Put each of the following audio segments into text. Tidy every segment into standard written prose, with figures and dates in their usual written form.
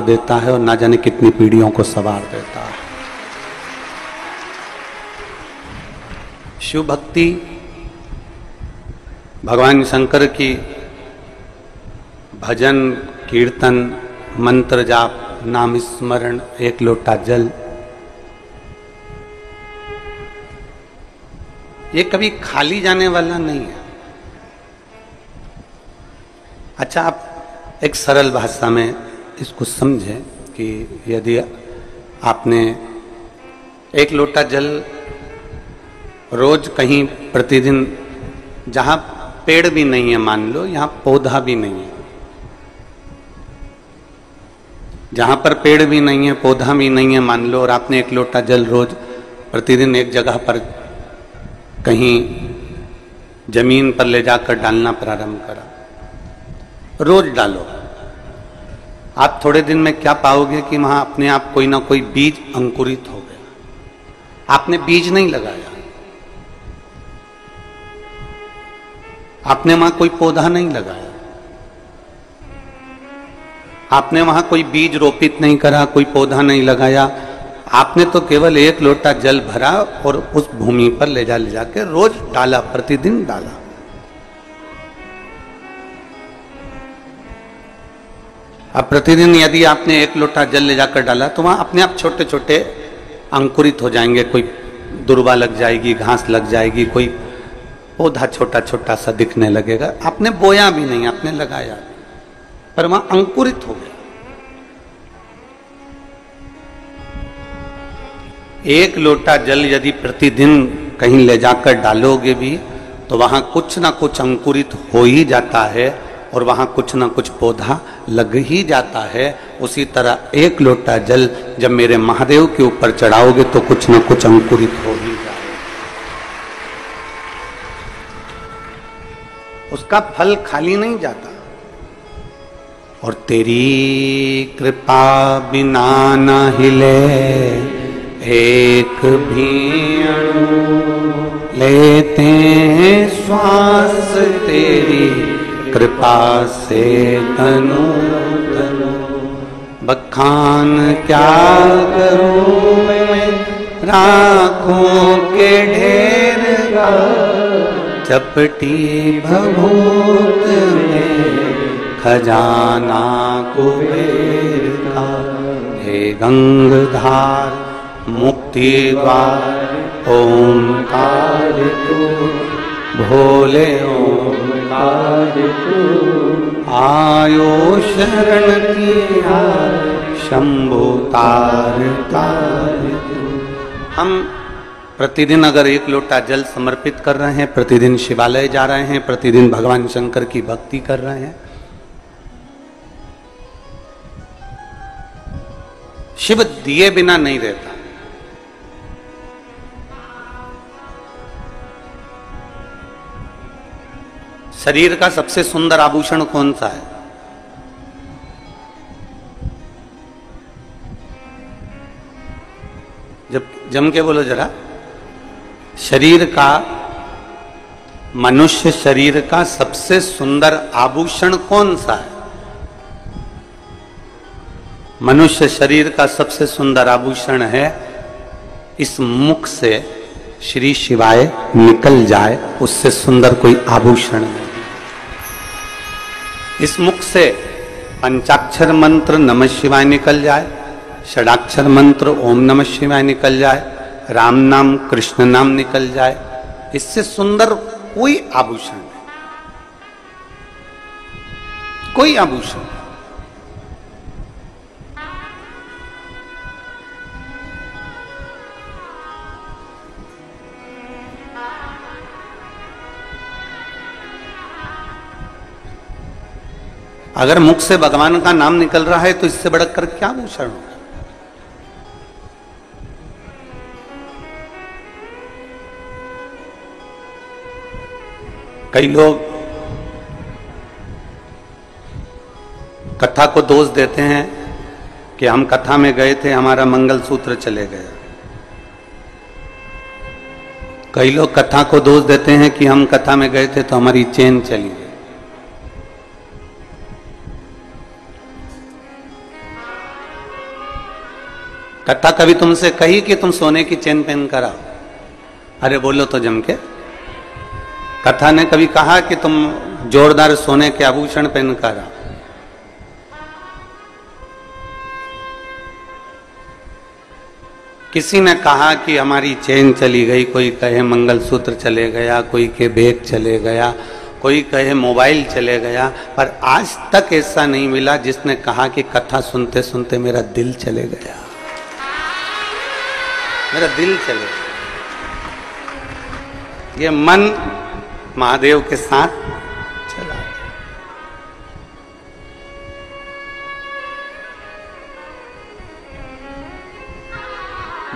मार देता है और ना जाने कितनी पीढ़ियों को सवार देता है। शिव भक्ति, भगवान शंकर की भजन, कीर्तन, मंत्र जाप, नाम स्मरण, एक लोटा जल, ये कभी खाली जाने वाला नहीं है। अच्छा, आप एक सरल भाषा में इसको समझें कि यदि आपने एक लोटा जल रोज कहीं प्रतिदिन, जहां पेड़ भी नहीं है, मान लो यहां पौधा भी नहीं है, जहां पर पेड़ भी नहीं है, पौधा भी नहीं है, मान लो, और आपने एक लोटा जल रोज प्रतिदिन एक जगह पर कहीं जमीन पर ले जाकर डालना प्रारंभ करा, रोज डालो, आप थोड़े दिन में क्या पाओगे कि वहां अपने आप कोई ना कोई बीज अंकुरित हो गया। आपने बीज नहीं लगाया, आपने वहां कोई पौधा नहीं लगाया, आपने वहां कोई बीज रोपित नहीं करा, कोई पौधा नहीं लगाया, आपने तो केवल एक लोटा जल भरा और उस भूमि पर ले जाके रोज डाला, प्रतिदिन डाला। अब प्रतिदिन यदि आपने एक लोटा जल ले जाकर डाला तो वहां अपने आप छोटे छोटे अंकुरित हो जाएंगे, कोई दुर्वा लग जाएगी, घास लग जाएगी, कोई पौधा छोटा छोटा सा दिखने लगेगा। आपने बोया भी नहीं, आपने लगाया, पर वहां अंकुरित हो गया। एक लोटा जल यदि प्रतिदिन कहीं ले जाकर डालोगे भी तो वहां कुछ ना कुछ अंकुरित हो ही जाता है और वहां कुछ ना कुछ पौधा लग ही जाता है। उसी तरह एक लोटा जल जब मेरे महादेव के ऊपर चढ़ाओगे तो कुछ ना कुछ अंकुरित हो ही जाएगा, उसका फल खाली नहीं जाता। और तेरी कृपा बिना न हिले एक भी अणु, लेते हैं श्वास तेरी कृपा से तनु तनु। बखान क्या करूं मैं राखों के ढेर का, चपटी भभूत में खजाना कुबेर का। हे गंगधार मुक्ति द्वार ओंकार तू, भोले ओंकार तू। आयो शरण किया शंभु तार तार तू। हम प्रतिदिन अगर एक लोटा जल समर्पित कर रहे हैं, प्रतिदिन शिवालय जा रहे हैं, प्रतिदिन भगवान शंकर की भक्ति कर रहे हैं, शिव दिए बिना नहीं रहता। शरीर का सबसे सुंदर आभूषण कौन सा है? जब जम के बोलो जरा। शरीर का, मनुष्य शरीर का सबसे सुंदर आभूषण कौन सा है? मनुष्य शरीर का सबसे सुंदर आभूषण है इस मुख से श्री शिवाय निकल जाए, उससे सुंदर कोई आभूषण नहीं। इस मुख से पंचाक्षर मंत्र नमः शिवाय निकल जाए, षडाक्षर मंत्र ओम नमः शिवाय निकल जाए, राम नाम कृष्ण नाम निकल जाए, इससे सुंदर कोई आभूषण नहीं, कोई आभूषण नहीं। अगर मुख से भगवान का नाम निकल रहा है तो इससे बढ़कर क्या आभूषण होगा? कई लोग कथा को दोष देते हैं कि हम कथा में गए थे, हमारा मंगलसूत्र चले गया। कई लोग कथा को दोष देते हैं कि हम कथा में गए थे तो हमारी चेन चली गई। कथा कभी तुमसे कही कि तुम सोने की चेन पहन कर आओ? अरे बोलो तो जम के। कथा ने कभी कहा कि तुम जोरदार सोने के आभूषण पहन कर आओ? किसी ने कहा कि हमारी चेन चली गई, कोई कहे मंगलसूत्र चले गया, कोई के बैग चले गया, कोई कहे मोबाइल चले गया, पर आज तक ऐसा नहीं मिला जिसने कहा कि कथा सुनते सुनते मेरा दिल चले गया, मेरा दिल चले गया। ये मन महादेव के साथ चला गया।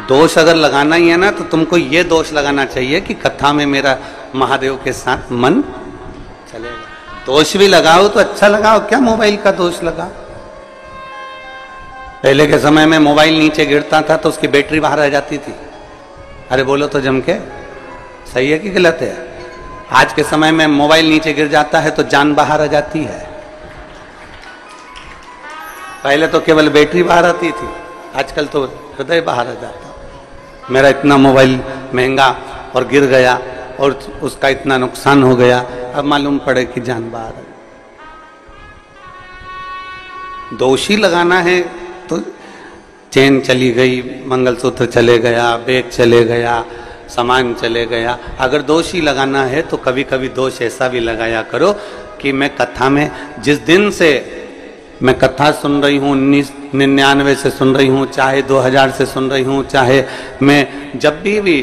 दोष अगर लगाना ही है ना, तो तुमको ये दोष लगाना चाहिए कि कथा में मेरा महादेव के साथ मन चलेगा। दोष भी लगाओ तो अच्छा लगाओ, क्या मोबाइल का दोष लगा? पहले के समय में मोबाइल नीचे गिरता था तो उसकी बैटरी बाहर आ जाती थी। अरे बोलो तो जम के, सही है कि गलत है? आज के समय में मोबाइल नीचे गिर जाता है तो जान बाहर आ जाती है। पहले तो केवल बैटरी बाहर आती थी, आजकल तो हृदय बाहर आ जाता। मेरा इतना मोबाइल महंगा और गिर गया और उसका इतना नुकसान हो गया, अब मालूम पड़े कि जान बाहर आ। दोषी लगाना है तो चेन चली गई, मंगलसूत्र चले गया, बैग चले गया, सामान चले गया। अगर दोषी लगाना है तो कभी कभी दोष ऐसा भी लगाया करो कि मैं कथा में, जिस दिन से मैं कथा सुन रही हूँ, 1999 से सुन रही हूँ, चाहे 2000 से सुन रही हूँ, चाहे मैं जब भी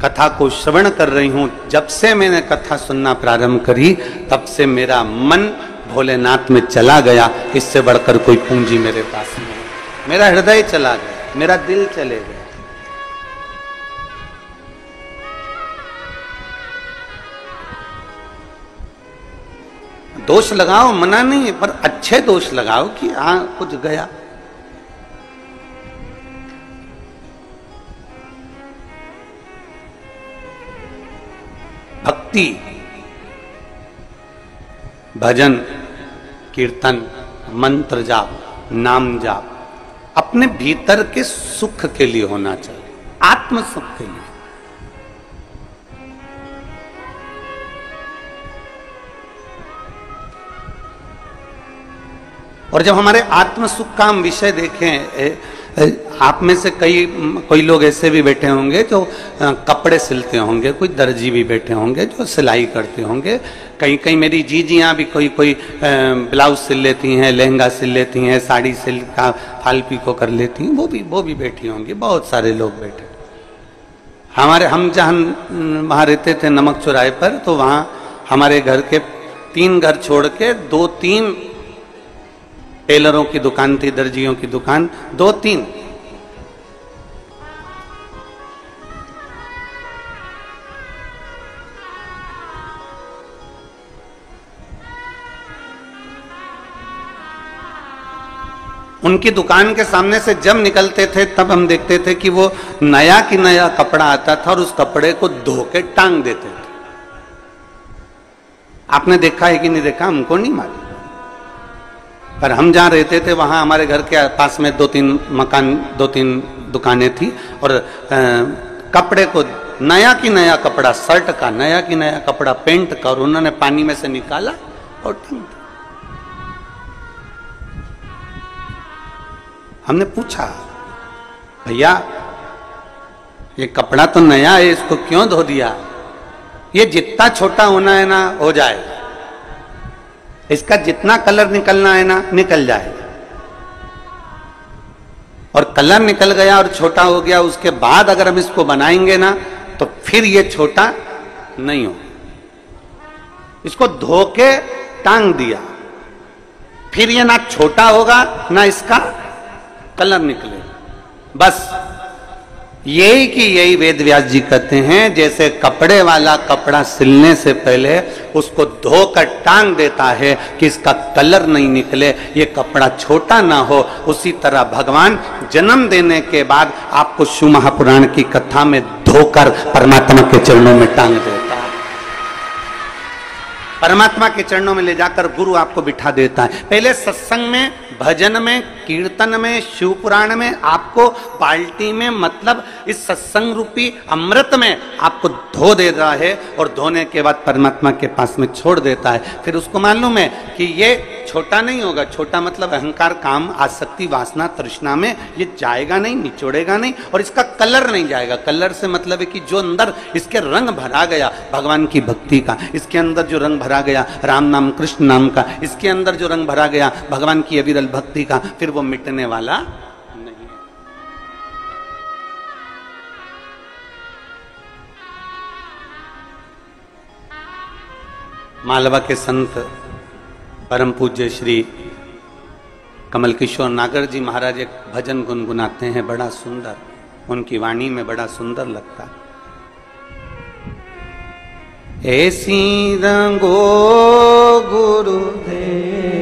कथा को श्रवण कर रही हूँ, जब से मैंने कथा सुनना प्रारंभ करी तब से मेरा मन भोलेनाथ में चला गया। इससे बढ़कर कोई पूंजी मेरे पास नहीं। मेरा हृदय चला गया, मेरा दिल चले गया। दोष लगाओ, मना नहीं, पर अच्छे दोष लगाओ कि हाँ कुछ गया। भक्ति, भजन, कीर्तन, मंत्र जाप, नाम जाप अपने भीतर के सुख के लिए होना चाहिए, आत्म सुख के लिए। और जब हमारे आत्म सुख का हम विषय देखें, आप में से कोई लोग ऐसे भी बैठे होंगे जो कपड़े सिलते होंगे, कोई दर्जी भी बैठे होंगे जो सिलाई करते होंगे, कहीं मेरी जीजियाँ भी कोई ब्लाउज सिल लेती हैं, लहंगा सिल लेती हैं, साड़ी सिल का फाल पीको कर लेती हैं, वो भी बैठी होंगी। बहुत सारे लोग बैठे। हम जहाँ वहाँ रहते थे नमक चौराहे पर, तो वहाँ हमारे घर के 3 घर छोड़ के 2-3 टेलरों की दुकान थी, दर्जियों की दुकान 2-3। उनकी दुकान के सामने से जब निकलते थे तब हम देखते थे कि वो नया की नया कपड़ा आता था और उस कपड़े को धो के टांग देते थे। आपने देखा है कि नहीं देखा हमको नहीं मालूम, पर हम जहाँ रहते थे वहाँ हमारे घर के पास में 2-3 दुकानें थी और कपड़े को नया की नया कपड़ा, शर्ट का नया की नया कपड़ा, पेंट का, और उन्होंने पानी में से निकाला और टांग दिया। हमने पूछा, भैया ये कपड़ा तो नया है, इसको क्यों धो दिया? ये जितना छोटा होना है ना हो जाएगा, इसका जितना कलर निकलना है ना निकल जाएगा। और कलर निकल गया और छोटा हो गया, उसके बाद अगर हम इसको बनाएंगे ना तो फिर ये छोटा नहीं हो। इसको धो के टांग दिया, फिर ये ना छोटा होगा ना इसका कलर निकले। बस यही वेद व्यास जी कहते हैं, जैसे कपड़े वाला कपड़ा सिलने से पहले उसको धोकर टांग देता है कि इसका कलर नहीं निकले, ये कपड़ा छोटा ना हो, उसी तरह भगवान जन्म देने के बाद आपको शिव महापुराण की कथा में धोकर परमात्मा के चरणों में टांग देता है। परमात्मा के चरणों में ले जाकर गुरु आपको बिठा देता है। पहले सत्संग में, भजन में, कीर्तन में, शिव पुराण में आपको बाल्टी में, मतलब इस सत्संग रूपी अमृत में आपको धो देता है और धोने के बाद परमात्मा के पास में छोड़ देता है। फिर उसको मालूम है कि ये छोटा नहीं होगा, छोटा मतलब अहंकार, काम, आसक्ति, वासना, तृष्णा में ये जाएगा नहीं, निचोड़ेगा नहीं, और इसका कलर नहीं जाएगा। कलर से मतलब है कि जो अंदर इसके रंग भरा गया भगवान की भक्ति का, इसके अंदर जो रंग भरा गया राम नाम, कृष्ण नाम का, इसके अंदर जो रंग भरा गया भगवान की अविरल भक्ति का, फिर वो मिटने वाला नहीं है। मालवा के संत परम पूज्य श्री कमल किशोर नागर जी महाराज एक भजन गुनगुनाते हैं, बड़ा सुंदर, उनकी वाणी में बड़ा सुंदर लगता है। ऐसी रंगो गुरुदेव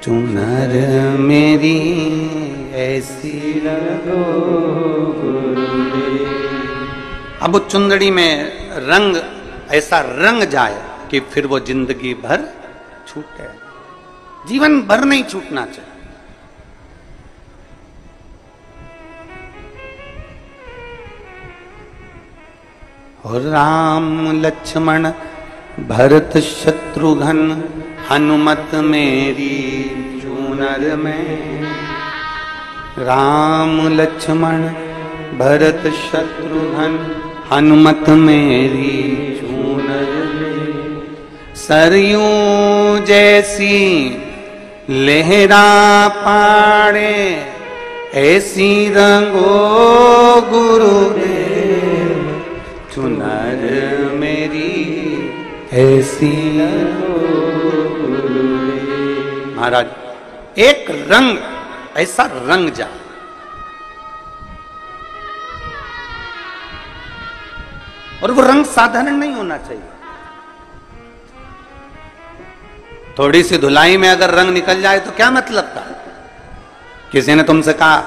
चुनर मेरी, ऐसी रंगो गुरुदेव। अब वो चुंदड़ी में रंग ऐसा रंग जाए कि फिर वो जिंदगी भर छूटे, जीवन भर नहीं छूटना चाहिए। और राम लक्ष्मण भरत शत्रुघ्न हनुमत मेरी चूनर में, राम लक्ष्मण भरत शत्रुघ्न हनुमत मेरी चूनर में, सरयूं जैसी लहरा पाड़े ऐसी रंगो गुरुदेव चुनर मेरी, ऐसी महाराज एक रंग ऐसा रंग जा, और वो रंग साधारण नहीं होना चाहिए। थोड़ी सी धुलाई में अगर रंग निकल जाए तो क्या मतलब था? किसी ने तुमसे कहा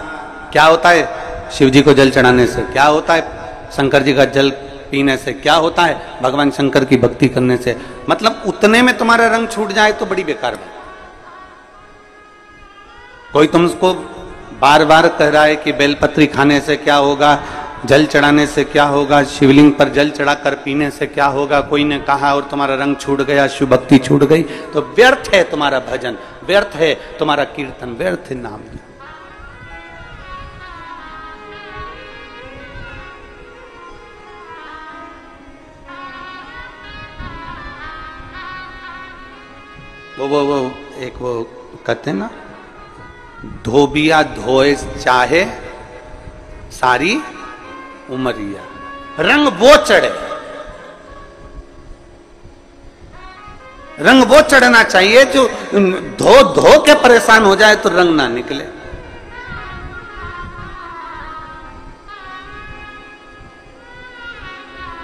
क्या होता है शिव जी को जल चढ़ाने से, क्या होता है शंकर जी का जल पीने से, क्या होता है भगवान शंकर की भक्ति करने से, मतलब उतने में तुम्हारा रंग छूट जाए तो बड़ी बेकार बात। कोई तुमको बार बार कह रहा है कि बेलपत्री खाने से क्या होगा, जल चढ़ाने से क्या होगा, शिवलिंग पर जल चढ़ाकर पीने से क्या होगा, कोई ने कहा और तुम्हारा रंग छूट गया, शिव भक्ति छूट गई, तो व्यर्थ है तुम्हारा भजन, व्यर्थ है तुम्हारा कीर्तन, व्यर्थ है नाम। वो एक वो कहते हैं ना, धोबिया धोए चाहे सारी उमरिया, रंग वो चढ़े, रंग वो चढ़ना चाहिए जो धो धो के परेशान हो जाए तो रंग ना निकले।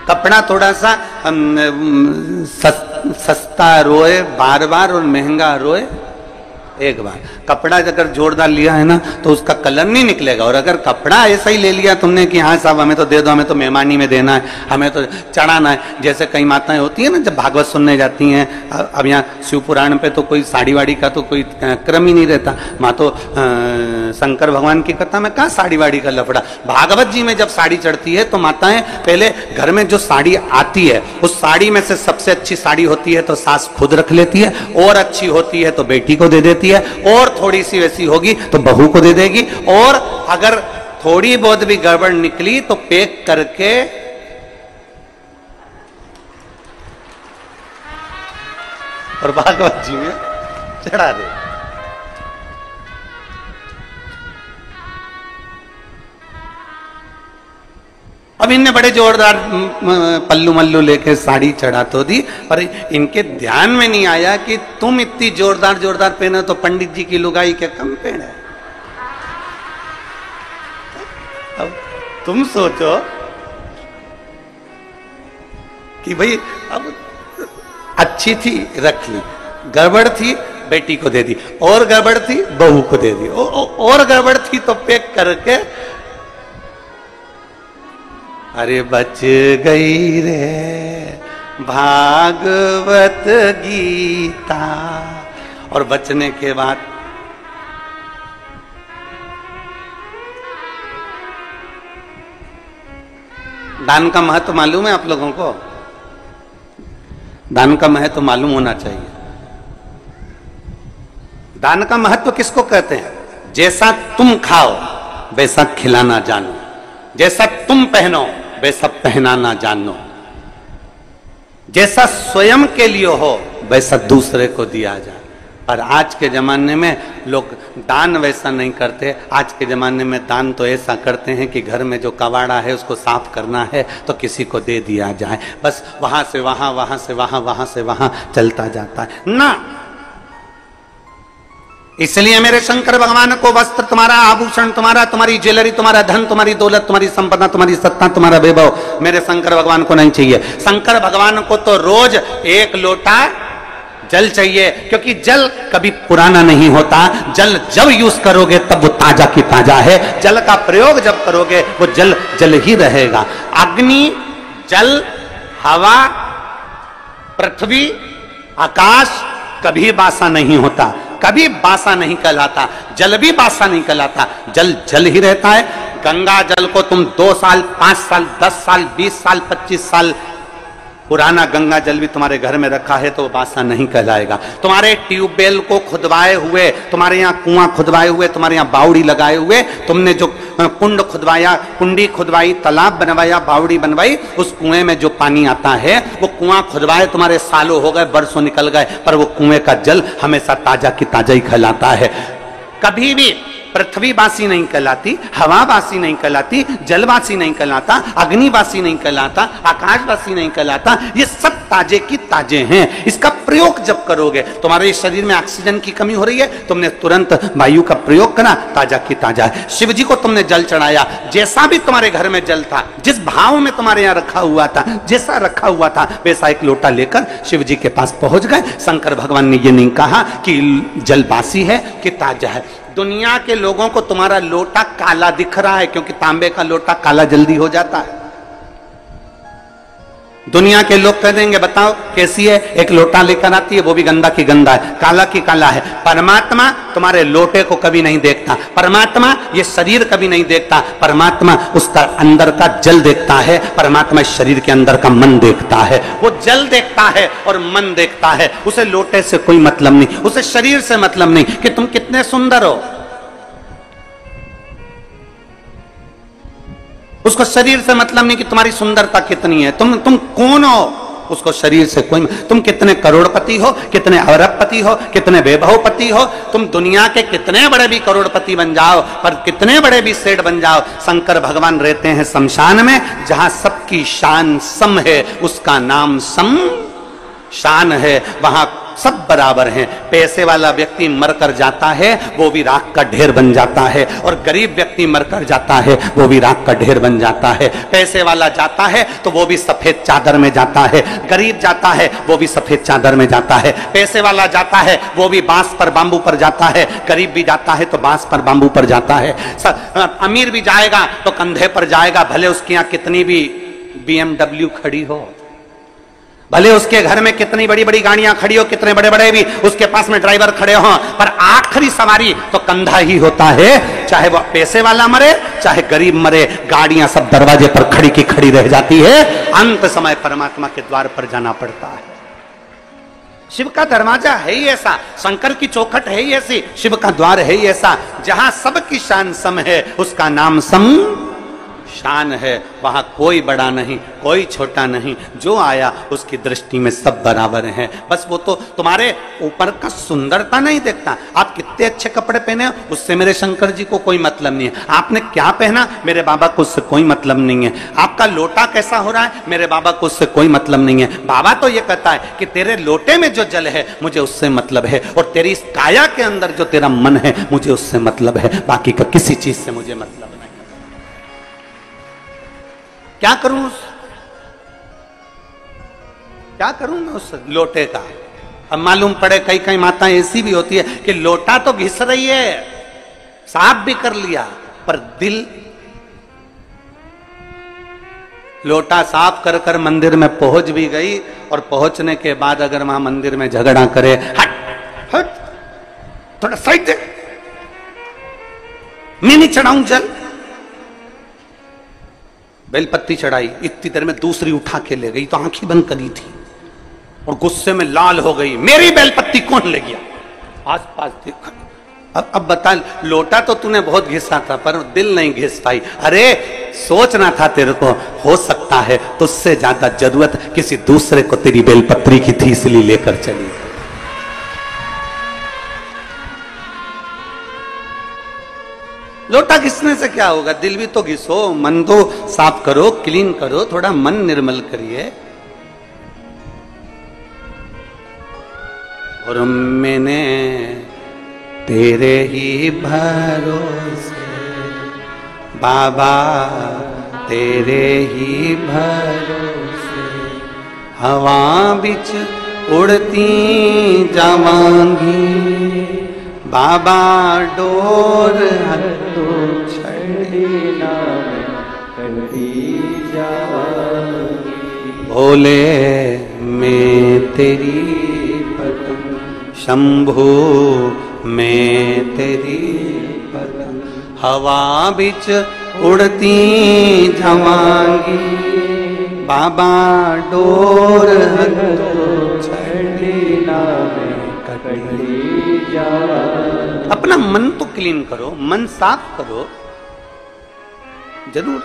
कपड़ा थोड़ा सा सस्ता रोए बार बार और महंगा रोए एक बार। कपड़ा अगर जोरदार लिया है ना तो उसका कलर नहीं निकलेगा, और अगर कपड़ा ऐसा ही ले लिया तुमने कि हाँ साहब हमें तो दे दो, हमें तो मेहमानी में देना है, हमें तो चढ़ाना है, जैसे कई माताएं होती है ना जब भागवत सुनने जाती हैं, अब यहाँ शिव पुराण पे तो कोई साड़ी वाड़ी का तो कोई क्रम ही नहीं रहता, माँ तो शंकर भगवान की कथा में कहाँ साड़ी वाड़ी का लफड़ा। भागवत जी में जब साड़ी चढ़ती है तो माताएं पहले घर में जो साड़ी आती है उस साड़ी में से सबसे अच्छी साड़ी होती है तो सास खुद रख लेती है, और अच्छी होती है तो बेटी को दे देती है, और थोड़ी सी वैसी होगी तो बहू को दे देगी, और अगर थोड़ी बहुत भी गड़बड़ निकली तो पैक करके और भागवत जी में चढ़ा दे। अब इनने बड़े जोरदार पल्लू मल्लू लेके साड़ी चढ़ा तो दी, पर इनके ध्यान में नहीं आया कि तुम इतनी जोरदार जोरदार पहने तो पंडित जी की लुगाई क्या कम पहने। अब तुम सोचो कि भाई अब अच्छी थी रख ली, गड़बड़ थी बेटी को दे दी, और गड़बड़ थी बहू को दे दी, और गड़बड़ थी तो पैक करके, अरे बच गई रे भागवत गीता। और बचने के बाद दान का महत्व मालूम है आप लोगों को? दान का महत्व मालूम होना चाहिए। दान का महत्व किसको कहते हैं? जैसा तुम खाओ वैसा खिलाना जानो, जैसा तुम पहनो वैसा पहनाना जानो, जैसा स्वयं के लिए हो वैसा दूसरे को दिया जाए। पर आज के जमाने में लोग दान वैसा नहीं करते। आज के जमाने में दान तो ऐसा करते हैं कि घर में जो कबाड़ा है उसको साफ करना है तो किसी को दे दिया जाए, बस वहां से वहां, वहां से वहां, वहां से वहां चलता जाता है ना। इसलिए मेरे शंकर भगवान को वस्त्र तुम्हारा, आभूषण तुम्हारा, तुम्हारी ज्वेलरी, तुम्हारा धन, तुम्हारी दौलत, तुम्हारी संपदा, तुम्हारी सत्ता, तुम्हारा वैभव मेरे शंकर भगवान को नहीं चाहिए। शंकर भगवान को तो रोज एक लोटा जल चाहिए, क्योंकि जल कभी पुराना नहीं होता। जल जब यूज करोगे तब वो ताजा की ताजा है। जल का प्रयोग जब करोगे वो जल जल ही रहेगा। अग्नि, जल, हवा, पृथ्वी, आकाश कभी बासा नहीं होता, कभी बासा नहीं कहलाता। जल भी बासा नहीं कहलाता, जल जल ही रहता है। गंगा जल को तुम 2 साल, 5 साल, 10 साल, 20 साल, 25 साल पुराना गंगा जल भी तुम्हारे घर में रखा है तो वो बासा नहीं कहलाएगा। तुम्हारे ट्यूबवेल को खुदवाए हुए, तुम्हारे यहाँ कुआं खुदवाए हुए, तुम्हारे यहाँ बावड़ी लगाए हुए, तुमने जो कुंड खुदवाया, कुंडी खुदवाई, तालाब बनवाया, बावड़ी बनवाई, उस कुएं में जो पानी आता है वो कुआं खुदवाए तुम्हारे सालों हो गए, बरसों निकल गए, पर वो कुएं का जल हमेशा ताजा की ताजा ही कहलाता है। कभी भी पृथ्वी बासी नहीं कहलाती, हवा बासी नहीं कहलाती, जल बासी नहीं कहलाता, अग्नि बासी नहीं कहलाता, आकाश बासी नहीं कहलाता। ये सब ताजे की ताजे हैं। इसका प्रयोग जब करोगे, तुम्हारे शरीर में ऑक्सीजन की कमी हो रही है, तुमने तुरंत वायु का प्रयोग करा, ताजा की ताजा है। शिव जी को तुमने जल चढ़ाया, जैसा भी तुम्हारे घर में जल था, जिस भाव में तुम्हारे यहाँ रखा हुआ था, जैसा रखा हुआ था वैसा एक लोटा लेकर शिव जी के पास पहुंच गए। शंकर भगवान ने ये नहीं कहा कि जल बासी है कि ताजा है। दुनिया के लोगों को तुम्हारा लोटा काला दिख रहा है, क्योंकि तांबे का लोटा काला जल्दी हो जाता है। दुनिया के लोग कह देंगे बताओ कैसी है, एक लोटा लेकर आती है वो भी गंदा की गंदा है, काला की काला है। परमात्मा तुम्हारे लोटे को कभी नहीं देखता, परमात्मा ये शरीर कभी नहीं देखता, परमात्मा उसका अंदर का जल देखता है, परमात्मा इस शरीर के अंदर का मन देखता है। वो जल देखता है और मन देखता है, उसे लोटे से कोई मतलब नहीं, उसे शरीर से मतलब नहीं कि तुम कितने सुंदर हो। उसको शरीर से मतलब नहीं कि तुम्हारी सुंदरता कितनी है, तुम कौन हो, उसको शरीर से कोई। तुम कितने करोड़पति हो, कितने अरबपति हो, कितने वैभवपति हो, तुम दुनिया के कितने बड़े भी करोड़पति बन जाओ, पर कितने बड़े भी सेठ बन जाओ, शंकर भगवान रहते हैं शमशान में, जहां सबकी शान सम है, उसका नाम सम शान है, वहां सब बराबर हैं। पैसे वाला व्यक्ति मरकर जाता है वो भी राख का ढेर बन जाता है, और गरीब व्यक्ति मरकर जाता है वो भी राख का ढेर बन जाता है। पैसे वाला जाता है तो वो भी सफेद चादर में जाता है, गरीब जाता है वो भी सफेद चादर में जाता है। पैसे वाला जाता है वो भी बांस पर बांबू पर जाता है, गरीब भी जाता है तो बांस पर बांबू पर जाता है। अमीर भी जाएगा तो कंधे पर जाएगा, भले उसके यहाँ कितनी भी BMW खड़ी हो, भले उसके घर में कितनी बड़ी बड़ी गाड़ियां खड़ी हो, कितने बड़े बड़े भी उसके पास में ड्राइवर खड़े हों, पर आखिरी सवारी तो कंधा ही होता है। चाहे वो पैसे वाला मरे चाहे गरीब मरे, गाड़ियां सब दरवाजे पर खड़ी की खड़ी रह जाती है। अंत समय परमात्मा के द्वार पर जाना पड़ता है। शिव का दरवाजा है ही ऐसा, शंकर की चौखट है ही ऐसी, शिव का द्वार है ही ऐसा, जहां सबकी शान सम है, उसका नाम सम शान है। वहां कोई बड़ा नहीं, कोई छोटा नहीं, जो आया उसकी दृष्टि में सब बराबर हैं। बस वो तो तुम्हारे ऊपर का सुंदरता नहीं देखता, आप कितने अच्छे कपड़े पहने हो उससे मेरे शंकर जी को कोई मतलब नहीं है, आपने क्या पहना मेरे बाबा को उससे कोई मतलब नहीं है, आपका लोटा कैसा हो रहा है मेरे बाबा को उससे कोई मतलब नहीं है। बाबा तो ये कहता है कि तेरे लोटे में जो जल है मुझे उससे मतलब है, और तेरी इस काया के अंदर जो तेरा मन है मुझे उससे मतलब है, बाकी का किसी चीज से मुझे मतलब नहीं। क्या करूं मैं उस लोटे का? अब मालूम पड़े कई कई माताएं ऐसी भी होती है कि लोटा तो घिस रही है, साफ भी कर लिया, पर दिल लोटा साफ कर कर मंदिर में पहुंच भी गई, और पहुंचने के बाद अगर वहां मंदिर में झगड़ा करे, हट हट थोड़ा साइड दे, मैं नहीं चढ़ाऊं जल। बेलपत्ती चढ़ाई, इतनी देर में दूसरी उठा के ले गई, तो आंखें बंद करी थी और गुस्से में लाल हो गई, मेरी बेलपत्ती कौन ले गया? आसपास देखा, अब बता, लोटा तो तूने बहुत घिसा था पर दिल नहीं घिस पाई। अरे सोचना था तेरे को, हो सकता है तुझसे ज्यादा जरूरत किसी दूसरे को तेरी बेलपत्री की थी, इसलिए लेकर चली। लोटा घिसने से क्या होगा? दिल भी तो घिसो, मन तो साफ करो, क्लीन करो, थोड़ा मन निर्मल करिए। और मैंने तेरे ही भरोसे बाबा, तेरे ही भरोसे हवा बिच उड़ती जावांगी, बाबा डोर हथो छड़ी ना कटी जावांगी। भोले मैं तेरी पतंग, शंभू मैं तेरी पतंग, हवा बिच उड़ती जावांगी, बाबा डोर हथो छड़ी ना कटी जावांगी। अपना मन तो क्लीन करो, मन साफ करो। जरूर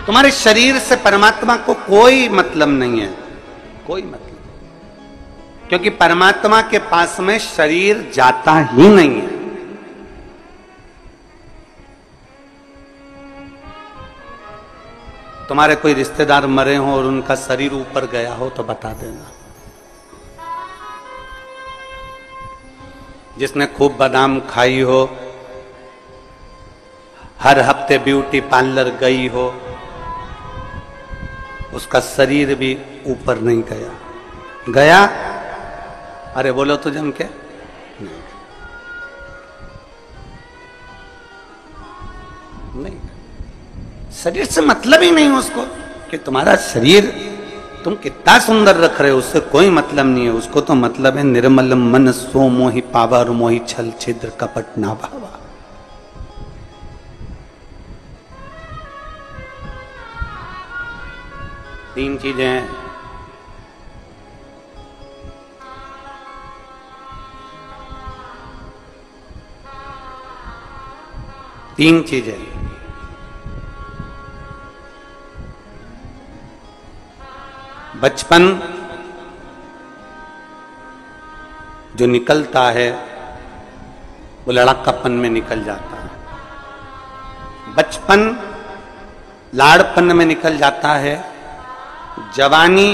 तुम्हारे शरीर से परमात्मा को कोई मतलब नहीं है, कोई मतलब, क्योंकि परमात्मा के पास में शरीर जाता ही नहीं है। तुम्हारे कोई रिश्तेदार मरे हो और उनका शरीर ऊपर गया हो तो बता देना। जिसने खूब बादाम खाई हो, हर हफ्ते ब्यूटी पार्लर गई हो, उसका शरीर भी ऊपर नहीं गया। गया? अरे बोलो तो जम के नहीं। शरीर से मतलब ही नहीं उसको, कि तुम्हारा शरीर तुम कितना सुंदर रख रहे हो, उससे कोई मतलब नहीं है। उसको तो मतलब है निर्मल मन सो मोहि पावा, मोहि छल छिद्र कपट ना भावा। तीन चीजें हैं। तीन चीजें, बचपन जो निकलता है वो लड़कापन में निकल जाता है। बचपन लाड़पन में निकल जाता है, जवानी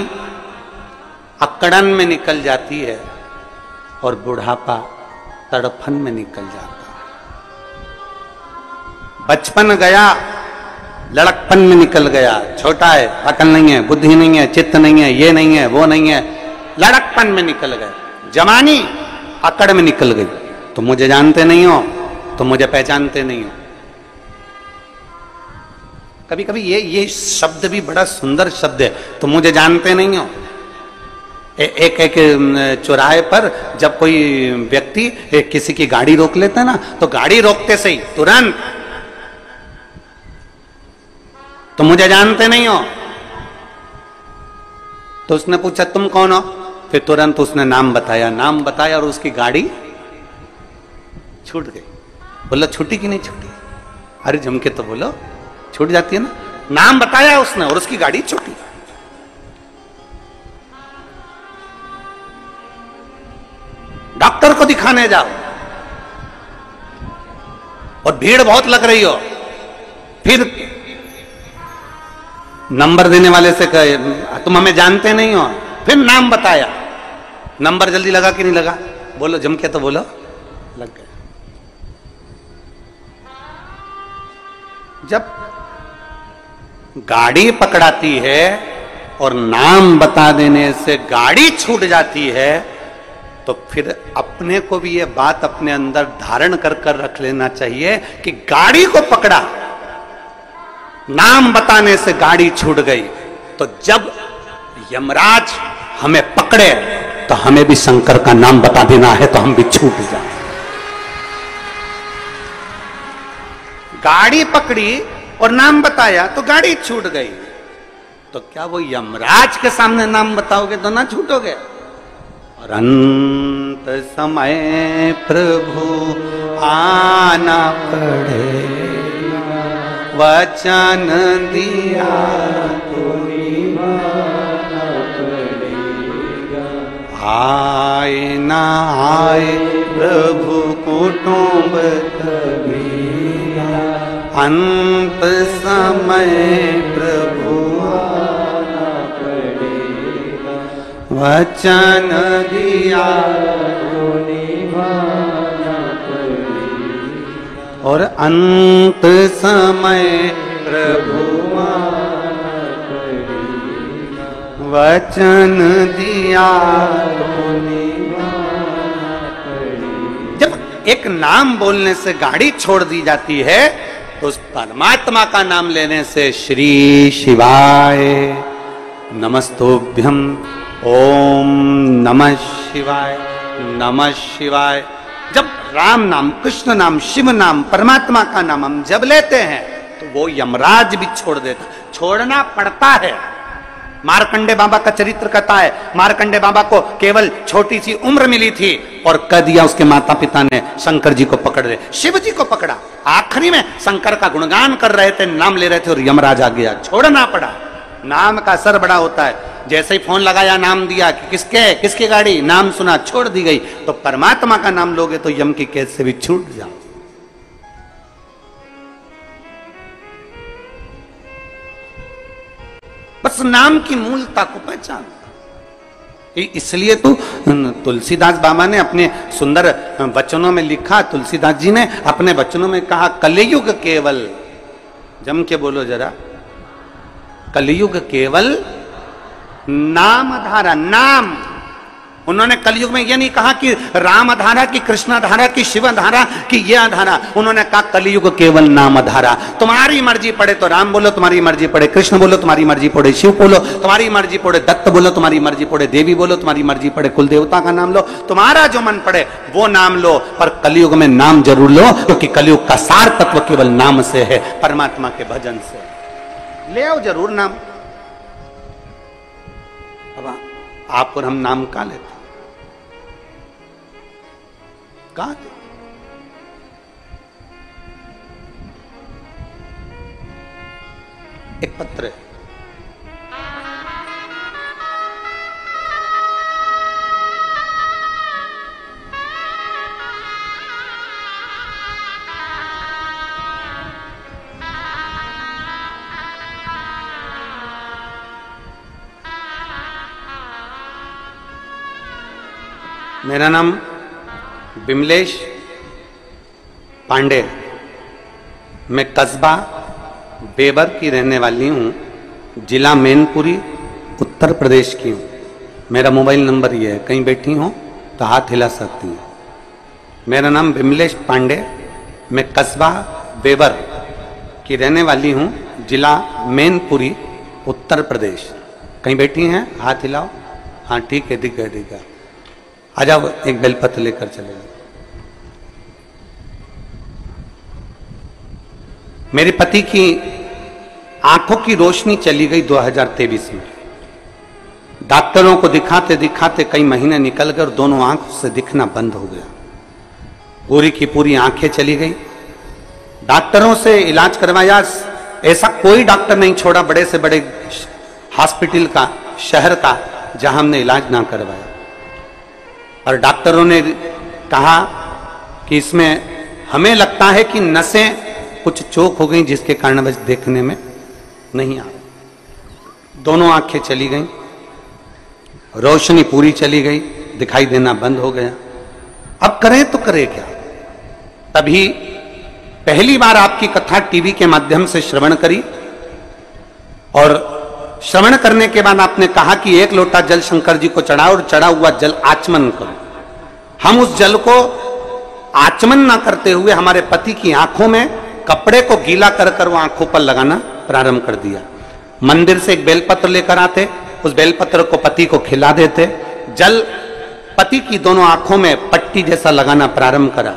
अकड़न में निकल जाती है, और बुढ़ापा तड़फन में निकल जाता है। बचपन गया, लड़कपन में निकल गया, छोटा है, अकल नहीं है, बुद्धि नहीं है, चित्त नहीं है, ये नहीं है, वो नहीं है, लड़कपन में निकल गए। जवानी अकड़ में निकल गई, तुम मुझे जानते नहीं हो, तुम मुझे पहचानते नहीं हो। कभी कभी ये शब्द भी बड़ा सुंदर शब्द है, तुम मुझे जानते नहीं हो। एक चौराहे पर जब कोई व्यक्ति किसी की गाड़ी रोक लेता है ना, तो गाड़ी रोकते से ही तुरंत, तुम मुझे जानते नहीं हो। तो उसने पूछा तुम कौन हो? फिर तुरंत उसने नाम बताया और उसकी गाड़ी छूट गई। बोला छूटी कि नहीं छूटी? अरे जम के तो बोलो, छूट जाती है ना। नाम बताया उसने और उसकी गाड़ी छूटी। डॉक्टर को दिखाने जाओ और भीड़ बहुत लग रही हो, फिर नंबर देने वाले से कहे तुम हमें जानते नहीं हो, फिर नाम बताया, नंबर जल्दी लगा कि नहीं लगा? बोलो जम के तो बोलो, लग गया। जब गाड़ी पकड़ाती है और नाम बता देने से गाड़ी छूट जाती है, तो फिर अपने को भी ये बात अपने अंदर धारण कर कर रख लेना चाहिए कि गाड़ी को पकड़ा नाम बताने से गाड़ी छूट गई। तो जब यमराज हमें पकड़े तो हमें भी शंकर का नाम बता देना है, तो हम भी छूट जाए। गाड़ी पकड़ी और नाम बताया तो गाड़ी छूट गई। तो क्या वो यमराज के सामने नाम बताओगे तो ना छूटोगे? और अंत समय प्रभु आना पड़ेगा, वचन दिया तो निभाना पड़ेगा। आए ना आए प्रभु कुटुंब कबीरा, अंत समय प्रभु आना पड़ेगा, वचन दिया तो निभाना पड़ेगा। और अंत समय प्रभु आना पड़ेगा, वचन दिया तो निभाना पड़ेगा। जब एक नाम बोलने से गाड़ी छोड़ दी जाती है तो उस परमात्मा का नाम लेने से श्री शिवाय नमस्तोभ्यम, ओम नमः शिवाय, नमः शिवाय। जब राम नाम, कृष्ण नाम, शिव नाम, परमात्मा का नाम हम जब लेते हैं तो वो यमराज भी छोड़ देता, छोड़ना पड़ता है। मार्कंडे बाबा का चरित्र कहता है, मार्कंडे बाबा को केवल छोटी सी उम्र मिली थी और कह दिया उसके माता पिता ने शंकर जी को पकड़ ले, शिव जी को पकड़ा। आखिरी में शंकर का गुणगान कर रहे थे, नाम ले रहे थे और यमराज आ गया, छोड़ना पड़ा। नाम का असर बड़ा होता है। जैसे ही फोन लगाया, नाम दिया कि किसकी गाड़ी, नाम सुना, छोड़ दी गई। तो परमात्मा का नाम लोगे तो यम की कैद से भी छूट जाओ। बस नाम की मूलता को पहचान। इसलिए तो तुलसीदास बाबा ने अपने सुंदर वचनों में लिखा, तुलसीदास जी ने अपने वचनों में कहा, कलयुग केवल, जम के बोलो जरा, कलयुग केवल नाम धारा। नाम, उन्होंने कलयुग में यह नहीं कहा कि राम धारा की, कृष्ण धारा की, शिव धारा की, यह धारा। उन्होंने कहा कलयुग केवल नाम धारा। तुम्हारी मर्जी पड़े तो राम बोलो, तुम्हारी मर्जी पड़े कृष्ण बोलो, तुम्हारी मर्जी पड़े शिव बोलो, तुम्हारी मर्जी पड़े दत्त बोलो, तुम्हारी मर्जी पड़े देवी बोलो, तुम्हारी मर्जी पड़े कुल देवता का नाम लो, तुम्हारा जो मन पड़े वो नाम लो। पर कलयुग में नाम जरूर लो, क्योंकि कलयुग का सार तत्व केवल नाम से है, परमात्मा के भजन से। ले आओ जरूर नाम। अब आप और हम नाम का लेते, कहा थे? एक पत्र है, मेरा नाम विमलेश पांडे, मैं कस्बा बेबर की रहने वाली हूँ, जिला मैनपुरी, उत्तर प्रदेश की हूँ। मेरा मोबाइल नंबर ये है, कहीं बैठी हो तो हाथ हिला सकती हैं। मेरा नाम विमलेश पांडे, मैं कस्बा बेबर की रहने वाली हूँ, जिला मैनपुरी, उत्तर प्रदेश। कहीं बैठी हैं, हाथ हिलाओ। हाँ ठीक है, दिख गया। आ जाओ, एक बेलपत्र लेकर चले जाओ। मेरे पति की आंखों की रोशनी चली गई 2023 में। डॉक्टरों को दिखाते दिखाते कई महीने निकल गए और दोनों आंखों से दिखना बंद हो गया। पूरी की पूरी आंखें चली गई। डॉक्टरों से इलाज करवाया, ऐसा कोई डॉक्टर नहीं छोड़ा बड़े से बड़े हॉस्पिटल का, शहर का, जहां हमने इलाज ना करवाया। और डॉक्टरों ने कहा कि इसमें हमें लगता है कि नसें कुछ चोक हो गई, जिसके कारण बस देखने में नहीं आ रहा। दोनों आंखें चली गई, रोशनी पूरी चली गई, दिखाई देना बंद हो गया। अब करें तो करें क्या? तभी पहली बार आपकी कथा टीवी के माध्यम से श्रवण करी, और श्रवण करने के बाद आपने कहा कि 1 लोटा जल शंकर जी को चढ़ाओ और चढ़ा हुआ जल आचमन करो। हम उस जल को आचमन ना करते हुए हमारे पति की आंखों में कपड़े को गीला कर कर वो आंखों पर लगाना प्रारंभ कर दिया। मंदिर से एक बेलपत्र लेकर आते, उस बेलपत्र को पति को खिला देते, जल पति की दोनों आंखों में पट्टी जैसा लगाना प्रारंभ करा।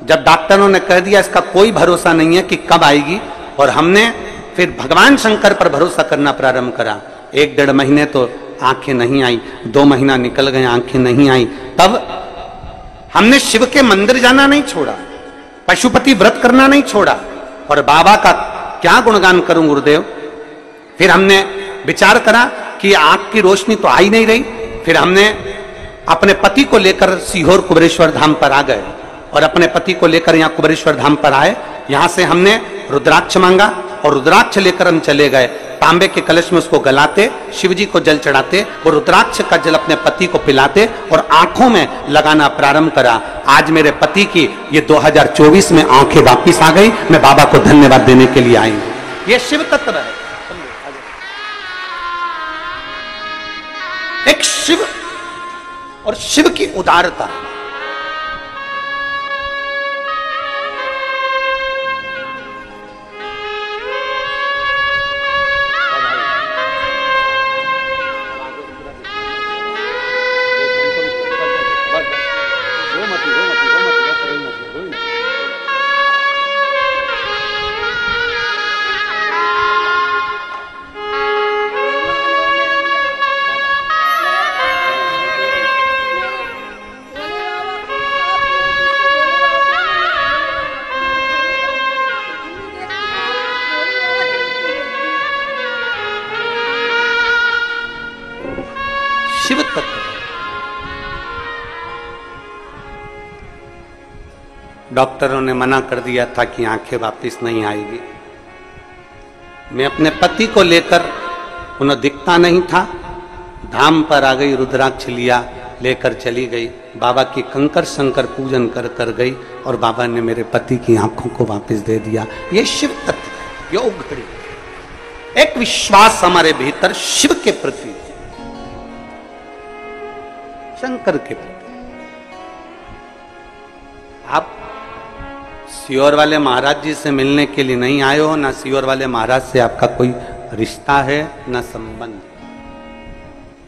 जब डॉक्टरों ने कह दिया इसका कोई भरोसा नहीं है कि कब आएगी, और हमने फिर भगवान शंकर पर भरोसा करना प्रारंभ करा। 1-1.5 महीने तो आंखें नहीं आई, 2 महीना निकल गए, आंखें नहीं आई। तब हमने शिव के मंदिर जाना नहीं छोड़ा, पशुपति व्रत करना नहीं छोड़ा, और बाबा का क्या गुणगान करूं गुरुदेव। फिर हमने विचार करा कि आंख की रोशनी तो आ ही नहीं रही। फिर हमने अपने पति को लेकर सीहोर कुबेरेश्वर धाम पर आ गए, और अपने पति को लेकर यहाँ कुबेरेश्वर धाम पर आए। यहां से हमने रुद्राक्ष मांगा, और रुद्राक्ष लेकर हम चले गए। तांबे के कलश में उसको गलाते, शिव जी को जल चढ़ाते, वो रुद्राक्ष का जल अपने पति को पिलाते और आंखों में लगाना प्रारंभ करा। आज मेरे पति की ये 2024 में आंखें वापिस आ गई। मैं बाबा को धन्यवाद देने के लिए आई हूं। ये शिव तत्व है, एक शिव और शिव की उदारता। शिव तत्व। डॉक्टरों ने मना कर दिया था कि आंखें वापस नहीं आएगी। मैं अपने पति को लेकर, उन्हें दिखता नहीं था, धाम पर आ गई, रुद्राक्ष लिया, लेकर चली गई। बाबा की कंकर शंकर पूजन कर कर गई, और बाबा ने मेरे पति की आंखों को वापस दे दिया। ये शिव तत्व है, योग घड़ी, एक विश्वास हमारे भीतर शिव के प्रति, शंकर के प्रति। आप सीहोर वाले महाराज जी से मिलने के लिए नहीं आए हो, ना सीहोर वाले महाराज से आपका कोई रिश्ता है, ना संबंध।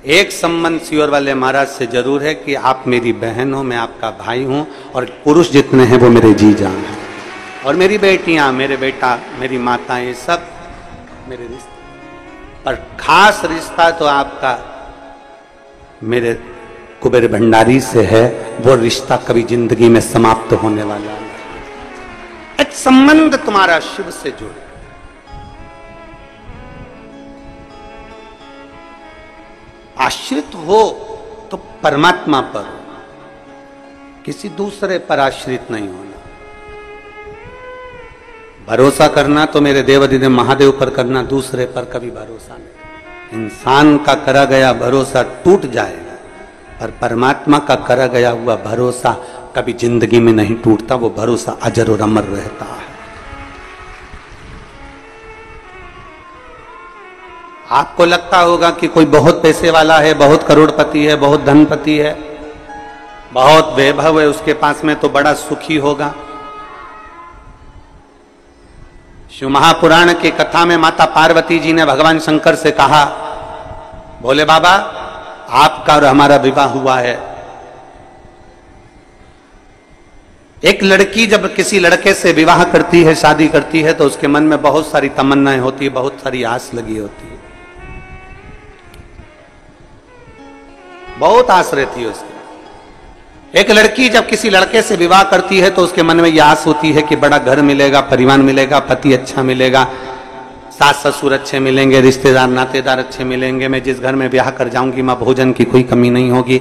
एक संबंध सीहोर वाले महाराज से जरूर है कि आप मेरी बहन हो, मैं आपका भाई हूं, और पुरुष जितने हैं वो मेरे जीजा हैं, और मेरी बेटियां, मेरे बेटा, मेरी माताएं, सब मेरे रिश्ते। पर खास रिश्ता तो आपका मेरे कुबेर भंडारी से है। वो रिश्ता कभी जिंदगी में समाप्त होने वाला नहीं। एक संबंध तुम्हारा शिव से जुड़े। आश्रित हो तो परमात्मा पर, किसी दूसरे पर आश्रित नहीं होना। भरोसा करना तो मेरे देवाधिदेव महादेव पर करना, दूसरे पर कभी भरोसा नहीं। इंसान का करा गया भरोसा टूट जाएगा, पर परमात्मा का करा गया हुआ भरोसा कभी जिंदगी में नहीं टूटता। वो भरोसा अजर और अमर रहता है। आपको लगता होगा कि कोई बहुत पैसे वाला है, बहुत करोड़पति है, बहुत धनपति है, बहुत वैभव है उसके पास में, तो बड़ा सुखी होगा। शिव महापुराण की कथा में माता पार्वती जी ने भगवान शंकर से कहा, भोले बाबा आपका और हमारा विवाह हुआ है। एक लड़की जब किसी लड़के से विवाह करती है, शादी करती है, तो उसके मन में बहुत सारी तमन्नाएं होती है, बहुत सारी आस लगी होती है, बहुत आस रहती है उसकी। एक लड़की जब किसी लड़के से विवाह करती है तो उसके मन में यह आस होती है कि बड़ा घर मिलेगा, परिवार मिलेगा, पति अच्छा मिलेगा, सास ससुर अच्छे मिलेंगे, रिश्तेदार नातेदार अच्छे मिलेंगे, मैं जिस घर में ब्याह कर जाऊंगी मां भोजन की कोई कमी नहीं होगी,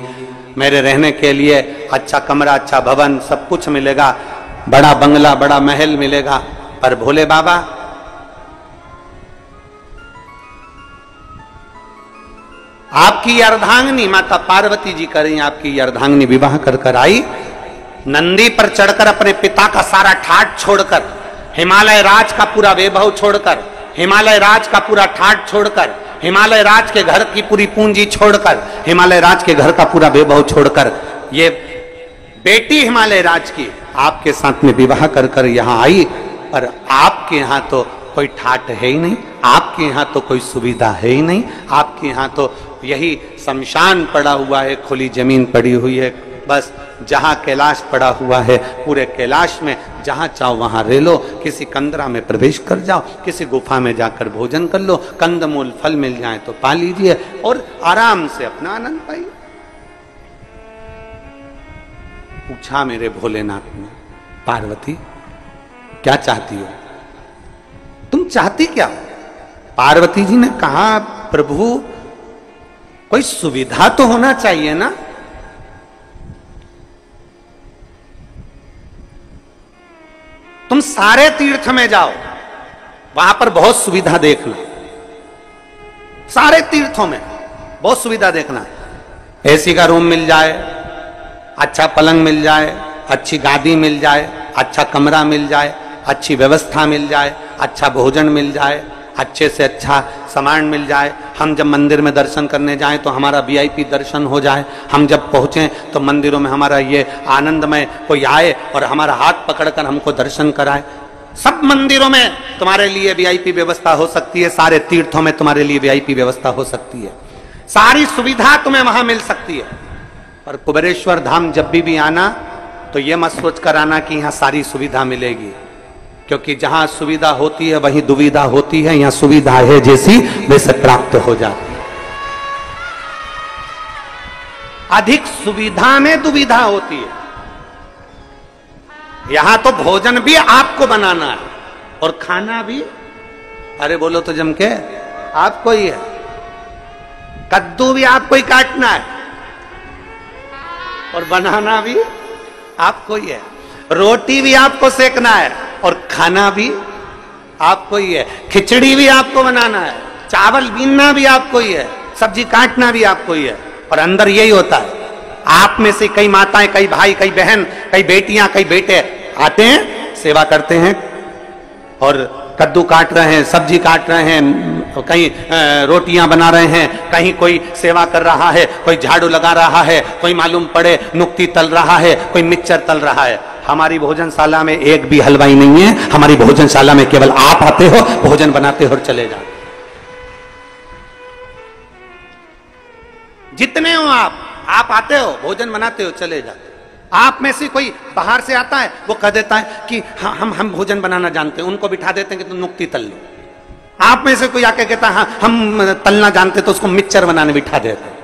मेरे रहने के लिए अच्छा कमरा, अच्छा भवन, सब कुछ मिलेगा, बड़ा बंगला, बड़ा महल मिलेगा। पर भोले बाबा आपकी अर्धांगिनी माता पार्वती जी करें, आपकी अर्धांगिनी विवाह कर कर आई, नंदी पर चढ़कर अपने पिता का सारा ठाट छोड़कर, हिमालय राज का पूरा वैभव छोड़कर, हिमालय राज का पूरा ठाट छोड़कर, हिमालय राज के घर की पूरी पूंजी छोड़कर, हिमालय राज के घर का पूरा वैभव छोड़कर, ये बेटी हिमालय राज की आपके साथ में विवाह कर कर यहां आई। पर आपके यहां तो कोई ठाट है ही नहीं, आपके यहां तो कोई सुविधा है ही नहीं, आपके यहां तो यही शमशान पड़ा हुआ है, खुली जमीन पड़ी हुई है, बस जहां कैलाश पड़ा हुआ है, पूरे कैलाश में जहां चाहो वहां रह लो, किसी कंदरा में प्रवेश कर जाओ, किसी गुफा में जाकर भोजन कर लो, कंदमूल फल मिल जाए तो पा लीजिए और आराम से अपना आनंद पाइए। पूछा मेरे भोलेनाथ ने, पार्वती क्या चाहती हो, तुम चाहती क्या हो? पार्वती जी ने कहा, प्रभु कोई सुविधा तो होना चाहिए ना। तुम सारे तीर्थ में जाओ, वहां पर बहुत सुविधा देखना, सारे तीर्थों में बहुत सुविधा देखना। एसी का रूम मिल जाए, अच्छा पलंग मिल जाए, अच्छी गादी मिल जाए, अच्छा कमरा मिल जाए, अच्छी व्यवस्था मिल जाए, अच्छा भोजन मिल जाए, अच्छे से अच्छा सामान मिल जाए। हम जब मंदिर में दर्शन करने जाएं तो हमारा वीआईपी दर्शन हो जाए, हम जब पहुंचे तो मंदिरों में हमारा ये आनंदमय कोई आए और हमारा हाथ पकड़कर हमको दर्शन कराए। सब मंदिरों में तुम्हारे लिए वीआईपी व्यवस्था हो सकती है, सारे तीर्थों में तुम्हारे लिए वीआईपी व्यवस्था हो सकती है, सारी सुविधा तुम्हें वहां मिल सकती है। पर कुबेरेश्वर धाम जब भी आना तो ये मत सोच कर आना कि यहां सारी सुविधा मिलेगी, क्योंकि जहां सुविधा होती है वहीं दुविधा होती है, यहां सुविधा है जैसी वैसे प्राप्त हो जाती है। अधिक सुविधा में दुविधा होती है। यहां तो भोजन भी आपको बनाना है और खाना भी, अरे बोलो तो जम के, आपको ही है। कद्दू भी आपको ही काटना है और बनाना भी आपको ही है, रोटी भी आपको सेकना है और खाना भी आपको ही है, खिचड़ी भी आपको बनाना है, चावल बीनना भी आपको ही है, सब्जी काटना भी आपको ही है। और अंदर यही होता है, आप में से कई माताएं, कई भाई, कई बहन, कई बेटियां, कई बेटे आते हैं, सेवा करते हैं और कद्दू काट रहे हैं, सब्जी काट रहे हैं, कहीं रोटियां बना रहे हैं, कहीं कोई सेवा कर रहा है, कोई झाड़ू लगा रहा है, कोई मालूम पड़े नुक्ती तल रहा है, कोई मिक्सचर तल रहा है। हमारी भोजनशाला में एक भी हलवाई नहीं है, हमारी भोजनशाला में केवल आप आते हो, भोजन बनाते हो और चले जाते। जितने हो आप आते हो, भोजन बनाते हो, चले जाते। आप में से कोई बाहर से आता है, वो कह देता है कि हम भोजन बनाना जानते हैं, उनको बिठा देते हैं कि तुम नुक्ती तल लो। आप में से कोई आके कहता है हाँ हम तलना जानते, तो उसको मिक्सचर बनाने बिठा देते हैं।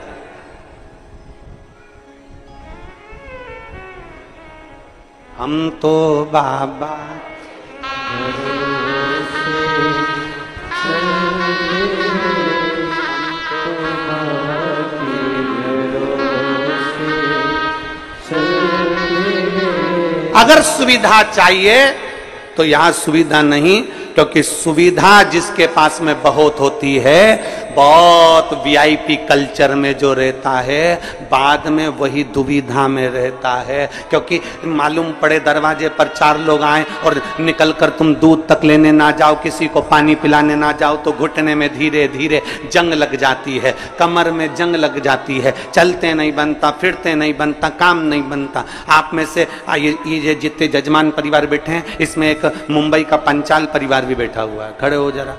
हम तो बाबा अगर सुविधा चाहिए तो यहां सुविधा नहीं, क्योंकि सुविधा जिसके पास में बहुत होती है, बहुत वीआईपी कल्चर में जो रहता है, बाद में वही दुविधा में रहता है। क्योंकि मालूम पड़े दरवाजे पर 4 लोग आए और निकलकर तुम दूध तक लेने ना जाओ, किसी को पानी पिलाने ना जाओ, तो घुटने में धीरे धीरे जंग लग जाती है, कमर में जंग लग जाती है, चलते नहीं बनता, फिरते नहीं बनता, काम नहीं बनता। आप में से ये जितने जजमान परिवार बैठे हैं, इसमें एक मुंबई का पंचाल परिवार भी बैठा हुआ है, खड़े हो जरा।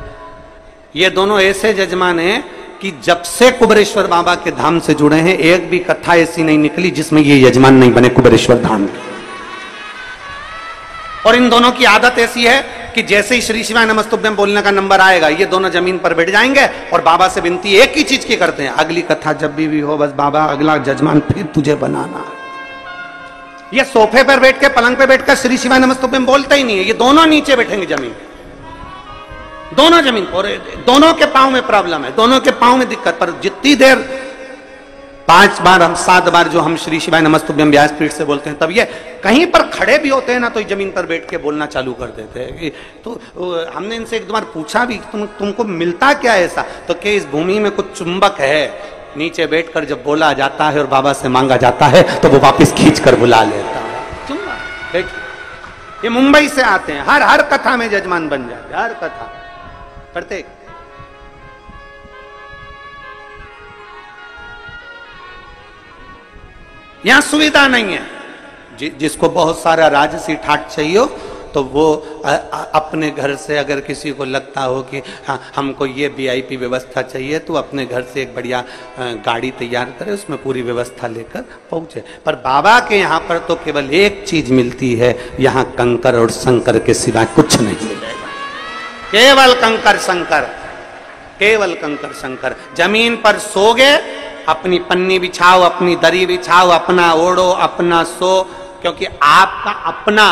ये दोनों ऐसे जजमान हैं कि जब से कुबेरेश्वर बाबा के धाम से जुड़े हैं, एक भी कथा ऐसी नहीं निकली जिसमें ये यजमान नहीं बने कुबेरेश्वर धाम के। और इन दोनों की आदत ऐसी है कि जैसे ही श्री शिवाय नमस्तुभ्यम बोलने का नंबर आएगा, ये दोनों जमीन पर बैठ जाएंगे और बाबा से विनती एक ही चीज की करते हैं, अगली कथा जब भी हो, बस बाबा अगला जजमान फिर तुझे बनाना। ये सोफे पर बैठ के, पलंग पे बैठकर श्री शिवाय नमस्तुभ्यम बोलते ही नहीं है, ये दोनों नीचे बैठेंगे जमीन, दोनों जमीन पर। दोनों के पांव में प्रॉब्लम है, दोनों के पांव में दिक्कत। पर जितनी देर 5 बार, हम 7 बार जो हम श्री शिवाय नमस्तुभ्यम व्यासपीठ से बोलते हैं, तब ये कहीं पर खड़े भी होते हैं ना, तो जमीन पर बैठ के बोलना चालू कर देते हैं। तो हमने इनसे एक दो बार पूछा भी, तुमको मिलता क्या ऐसा? तो क्या इस भूमि में कुछ चुंबक है, नीचे बैठकर जब बोला जाता है और बाबा से मांगा जाता है तो वो वापस खींच कर बुला लेता है। चुंबक। देखिए, ये मुंबई से आते हैं, हर कथा में जजमान बन जाते, हर कथा, प्रत्येक। यहां सुविधा नहीं है। जिसको बहुत सारा राजसी ठाट चाहिए तो वो अपने घर से अगर किसी को लगता हो कि हाँ हमको ये वीआईपी व्यवस्था चाहिए, तो अपने घर से एक बढ़िया गाड़ी तैयार करे, उसमें पूरी व्यवस्था लेकर पहुंचे। पर बाबा के यहाँ पर तो केवल एक चीज मिलती है, यहाँ कंकर और शंकर के सिवा कुछ नहीं मिलेगा। केवल कंकर शंकर, केवल कंकर शंकर। जमीन पर सोगे, अपनी पन्नी बिछाओ, अपनी दरी बिछाओ, अपना ओढ़ो, अपना सो, क्योंकि आपका अपना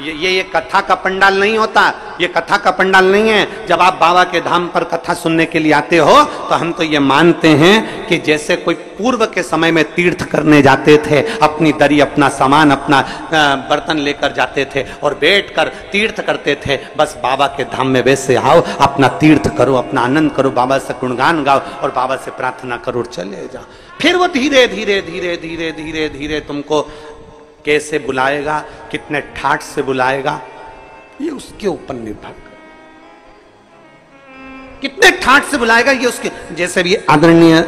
ये कथा का पंडाल नहीं होता, ये कथा का पंडाल नहीं है। जब आप बाबा के धाम पर कथा सुनने के लिए आते हो तो हम तो ये मानते हैं कि जैसे कोई पूर्व के समय में तीर्थ करने जाते थे, अपनी दरी, अपना सामान, अपना बर्तन लेकर जाते थे और बैठकर तीर्थ करते थे, बस बाबा के धाम में वैसे आओ, अपना तीर्थ करो, अपना आनंद करो, बाबा से गुणगान गाओ और बाबा से प्रार्थना करो और चले जाओ। फिर वो धीरे धीरे धीरे धीरे धीरे धीरे तुमको कैसे बुलाएगा, कितने ठाठ से बुलाएगा, ये उसके ऊपर निर्भर कर। कितने ठाठ से बुलाएगा ये उसके, जैसे भी आदरणीय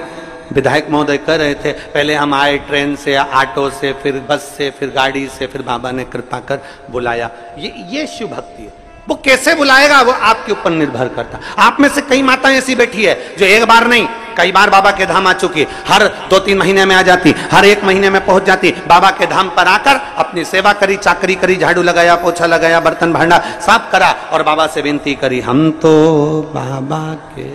विधायक महोदय कह रहे थे, पहले हम आए ट्रेन से, ऑटो से, फिर बस से, फिर गाड़ी से, फिर बाबा ने कृपा कर बुलाया। ये शिव भक्ति है। वो कैसे बुलाएगा वो आपके ऊपर निर्भर करता। आप में से कई माताएं ऐसी बैठी है जो एक बार नहीं कई बार बाबा के धाम आ चुकी, हर 2-3 महीने में आ जाती, हर 1 महीने में पहुंच जाती, बाबा के धाम पर आकर अपनी सेवा करी, चाकरी करी, झाड़ू लगाया, पोछा लगाया, बर्तन भांडा साफ करा और बाबा से विनती करी, हम तो बाबा के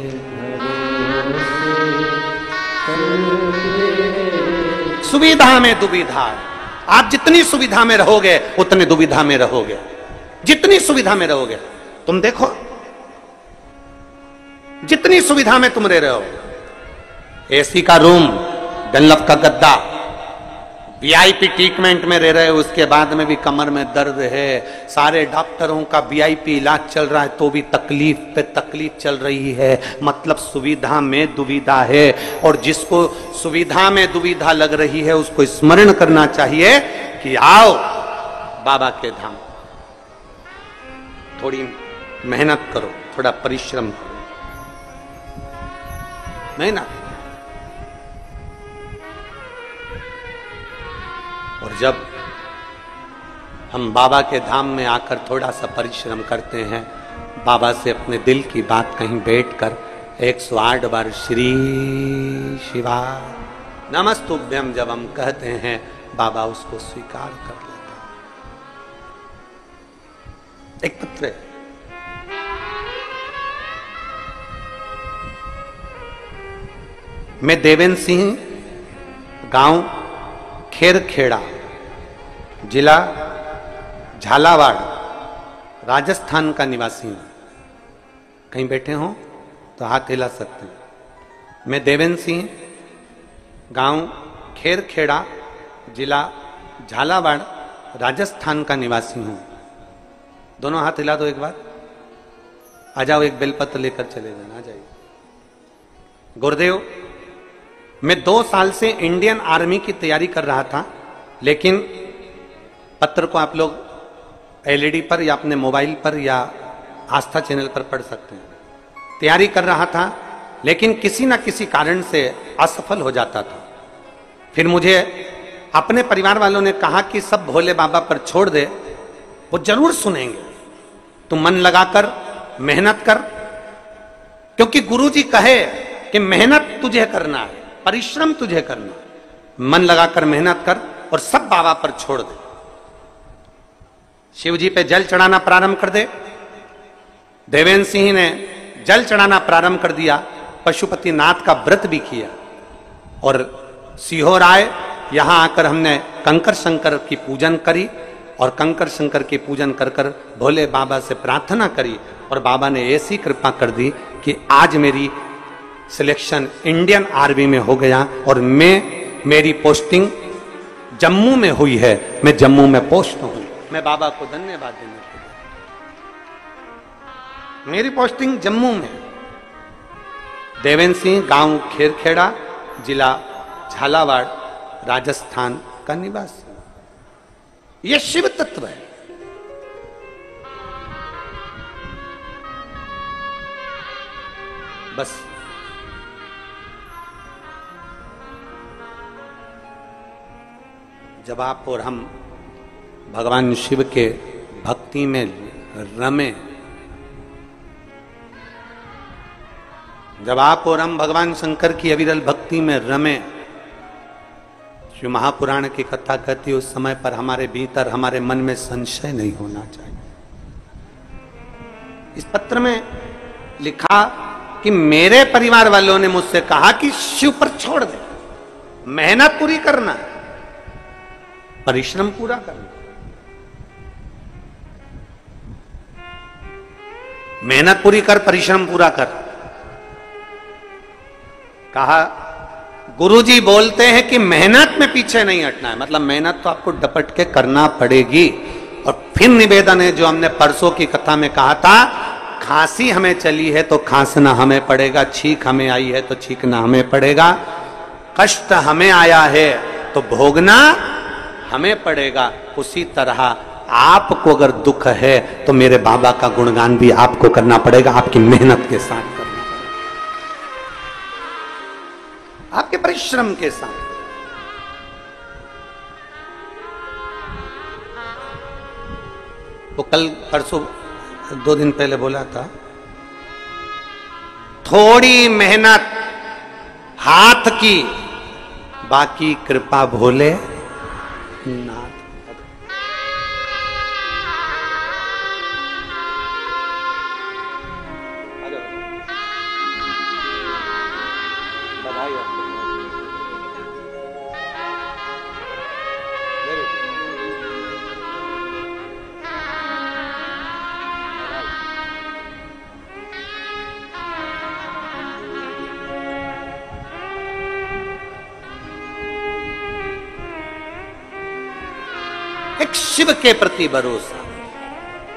सुविधा में दुविधा। आप जितनी सुविधा में रहोगे उतने दुविधा में रहोगे, जितनी सुविधा में रहोगे। तुम देखो जितनी सुविधा में तुम रह रहे हो, एसी का रूम, डनलप का गद्दा, वीआईपी ट्रीटमेंट में रह रहे हो, उसके बाद में भी कमर में दर्द है, सारे डॉक्टरों का वीआईपी इलाज चल रहा है तो भी तकलीफ पे तकलीफ चल रही है, मतलब सुविधा में दुविधा है। और जिसको सुविधा में दुविधा लग रही है उसको स्मरण करना चाहिए कि आओ बाबा के धाम, थोड़ी मेहनत करो, थोड़ा परिश्रम करो, मेहनत। और जब हम बाबा के धाम में आकर थोड़ा सा परिश्रम करते हैं, बाबा से अपने दिल की बात कहीं बैठकर 108 बार श्री शिवा नमस्तुभ्यम जब हम कहते हैं, बाबा उसको स्वीकार कर लेता। एक पत्र है, मैं देवेंद्र सिंह, गांव खेरखेड़ा, जिला झालावाड़, राजस्थान का निवासी हूं। कहीं बैठे हो तो हाथ हिला सकते हैं। मैं देवेंद्र सिंह, गांव खेरखेड़ा, जिला झालावाड़, राजस्थान का निवासी हूं। दोनों हाथ हिला दो एक बार। आ जाओ, एक बेलपत्र लेकर चले जाना। आ जाइए। गुरुदेव, मैं 2 साल से इंडियन आर्मी की तैयारी कर रहा था, लेकिन पत्र को आप लोग एलईडी पर या अपने मोबाइल पर या आस्था चैनल पर पढ़ सकते हैं। तैयारी कर रहा था लेकिन किसी न किसी कारण से असफल हो जाता था। फिर मुझे अपने परिवार वालों ने कहा कि सब भोले बाबा पर छोड़ दे, वो जरूर सुनेंगे, तुम मन लगाकर मेहनत कर, क्योंकि गुरुजी कहे कि मेहनत तुझे करना है, परिश्रम तुझे करना है, मन लगाकर मेहनत कर और सब बाबा पर छोड़ दे। शिव जी पे जल चढ़ाना प्रारंभ कर दे। देवेंद्र सिंह ने जल चढ़ाना प्रारंभ कर दिया, पशुपति नाथ का व्रत भी किया और सीहोर आए। यहां आकर हमने कंकर शंकर की पूजन करी और कंकर शंकर की पूजन कर कर भोले बाबा से प्रार्थना करी और बाबा ने ऐसी कृपा कर दी कि आज मेरी सिलेक्शन इंडियन आर्मी में हो गया और मेरी पोस्टिंग जम्मू में हुई है। मैं जम्मू में पोस्ट हूं। मैं बाबा को धन्यवाद देने के लिए, मेरी पोस्टिंग जम्मू में। देवेंद्र सिंह, गांव खेरखेड़ा, जिला झालावाड़, राजस्थान का निवासी। यह शिव तत्व है। बस जब आप और हम भगवान शिव के भक्ति में रमे। जब आप और हम भगवान शंकर की अविरल भक्ति में रमे, शिव महापुराण की कथा कहती है, उस समय पर हमारे भीतर, हमारे मन में संशय नहीं होना चाहिए। इस पत्र में लिखा कि मेरे परिवार वालों ने मुझसे कहा कि शिव पर छोड़ दे, मेहनत पूरी करना, परिश्रम पूरा करना। मेहनत पूरी कर, परिश्रम पूरा कर। कहा गुरुजी बोलते हैं कि मेहनत में पीछे नहीं हटना है, मतलब मेहनत तो आपको डपट के करना पड़ेगी। और फिर निवेदन है जो हमने परसों की कथा में कहा था, खांसी हमें चली है तो खांसना हमें पड़ेगा, छींक हमें आई है तो छींकना हमें पड़ेगा, कष्ट हमें आया है तो भोगना हमें पड़ेगा। उसी तरह आपको अगर दुख है तो मेरे बाबा का गुणगान भी आपको करना पड़ेगा, आपकी मेहनत के साथ करना पड़ेगा, आपके परिश्रम के साथ। वो कल परसों 2 दिन पहले बोला था, थोड़ी मेहनत हाथ की, बाकी कृपा भोले नाथ। एक शिव के प्रति भरोसा,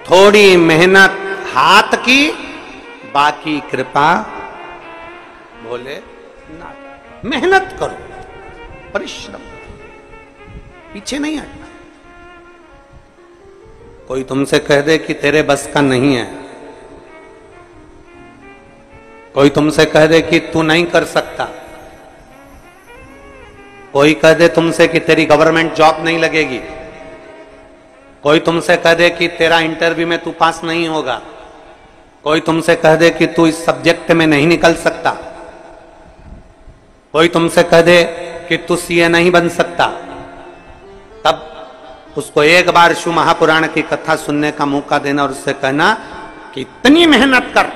थोड़ी मेहनत हाथ की, बाकी कृपा भोले नाथ। मेहनत करो, परिश्रम, पीछे नहीं हटना। कोई तुमसे कह दे कि तेरे बस का नहीं है, कोई तुमसे कह दे कि तू नहीं कर सकता, कोई कह दे तुमसे कि तेरी गवर्नमेंट जॉब नहीं लगेगी, कोई तुमसे कह दे कि तेरा इंटरव्यू में तू पास नहीं होगा, कोई तुमसे कह दे कि तू इस सब्जेक्ट में नहीं निकल सकता, कोई तुमसे कह दे कि तू सीए नहीं बन सकता, तब उसको एक बार शिव महापुराण की कथा सुनने का मौका देना और उससे कहना कि इतनी मेहनत कर,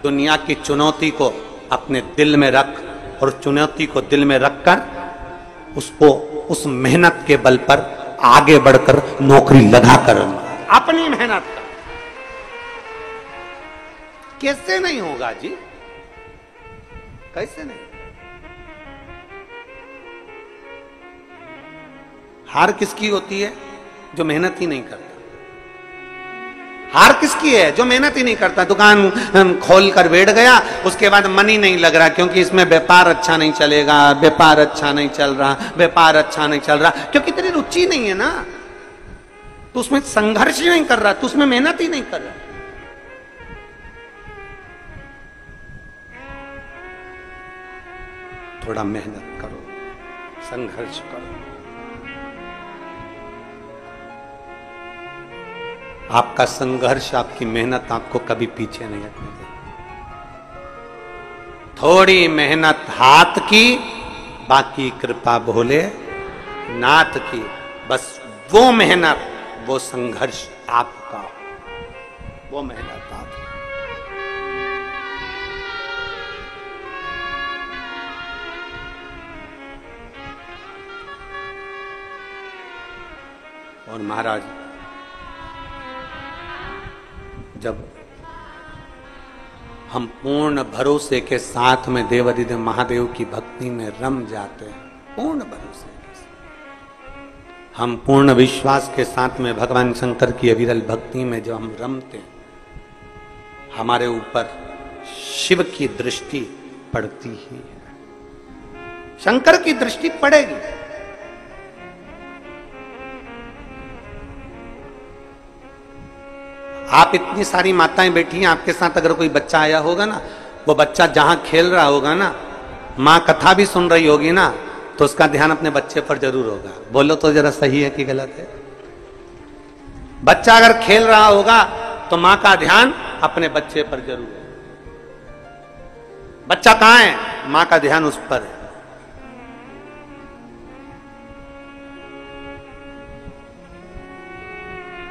दुनिया की चुनौती को अपने दिल में रख और चुनौती को दिल में रखकर उसको उस मेहनत के बल पर आगे बढ़कर नौकरी लगाकर अपनी मेहनत कर। कैसे नहीं होगा जी, कैसे नहीं? हार किसकी होती है? जो मेहनत ही नहीं करता। हार किसकी है? जो मेहनत ही नहीं करता। दुकान खोल कर बैठ गया, उसके बाद मन ही नहीं लग रहा क्योंकि इसमें व्यापार अच्छा नहीं चलेगा, व्यापार अच्छा नहीं चल रहा, व्यापार अच्छा नहीं चल रहा, क्योंकि तेरी रुचि नहीं है ना, तो उसमें संघर्ष ही नहीं कर रहा, तो उसमें मेहनत ही नहीं कर रहा। थोड़ा मेहनत करो, संघर्ष करो। आपका संघर्ष, आपकी मेहनत आपको कभी पीछे नहीं हटने देगी। थोड़ी मेहनत हाथ की, बाकी कृपा भोले नाथ की। बस वो मेहनत, वो संघर्ष आपका, वो मेहनत आपकी। और महाराज जब हम पूर्ण भरोसे के साथ में देवाधिदेव महादेव की भक्ति में रम जाते हैं, पूर्ण भरोसे के साथ, हम पूर्ण विश्वास के साथ में भगवान शंकर की अविरल भक्ति में जब हम रमते हैं, हमारे ऊपर शिव की दृष्टि पड़ती ही है, शंकर की दृष्टि पड़ेगी। आप इतनी सारी माताएं बैठी हैं, आपके साथ अगर कोई बच्चा आया होगा ना, वो बच्चा जहां खेल रहा होगा ना, माँ कथा भी सुन रही होगी ना, तो उसका ध्यान अपने बच्चे पर जरूर होगा। बोलो तो जरा सही है कि गलत है? बच्चा अगर खेल रहा होगा तो मां का ध्यान अपने बच्चे पर जरूर है। बच्चा कहां है, मां का ध्यान उस पर है।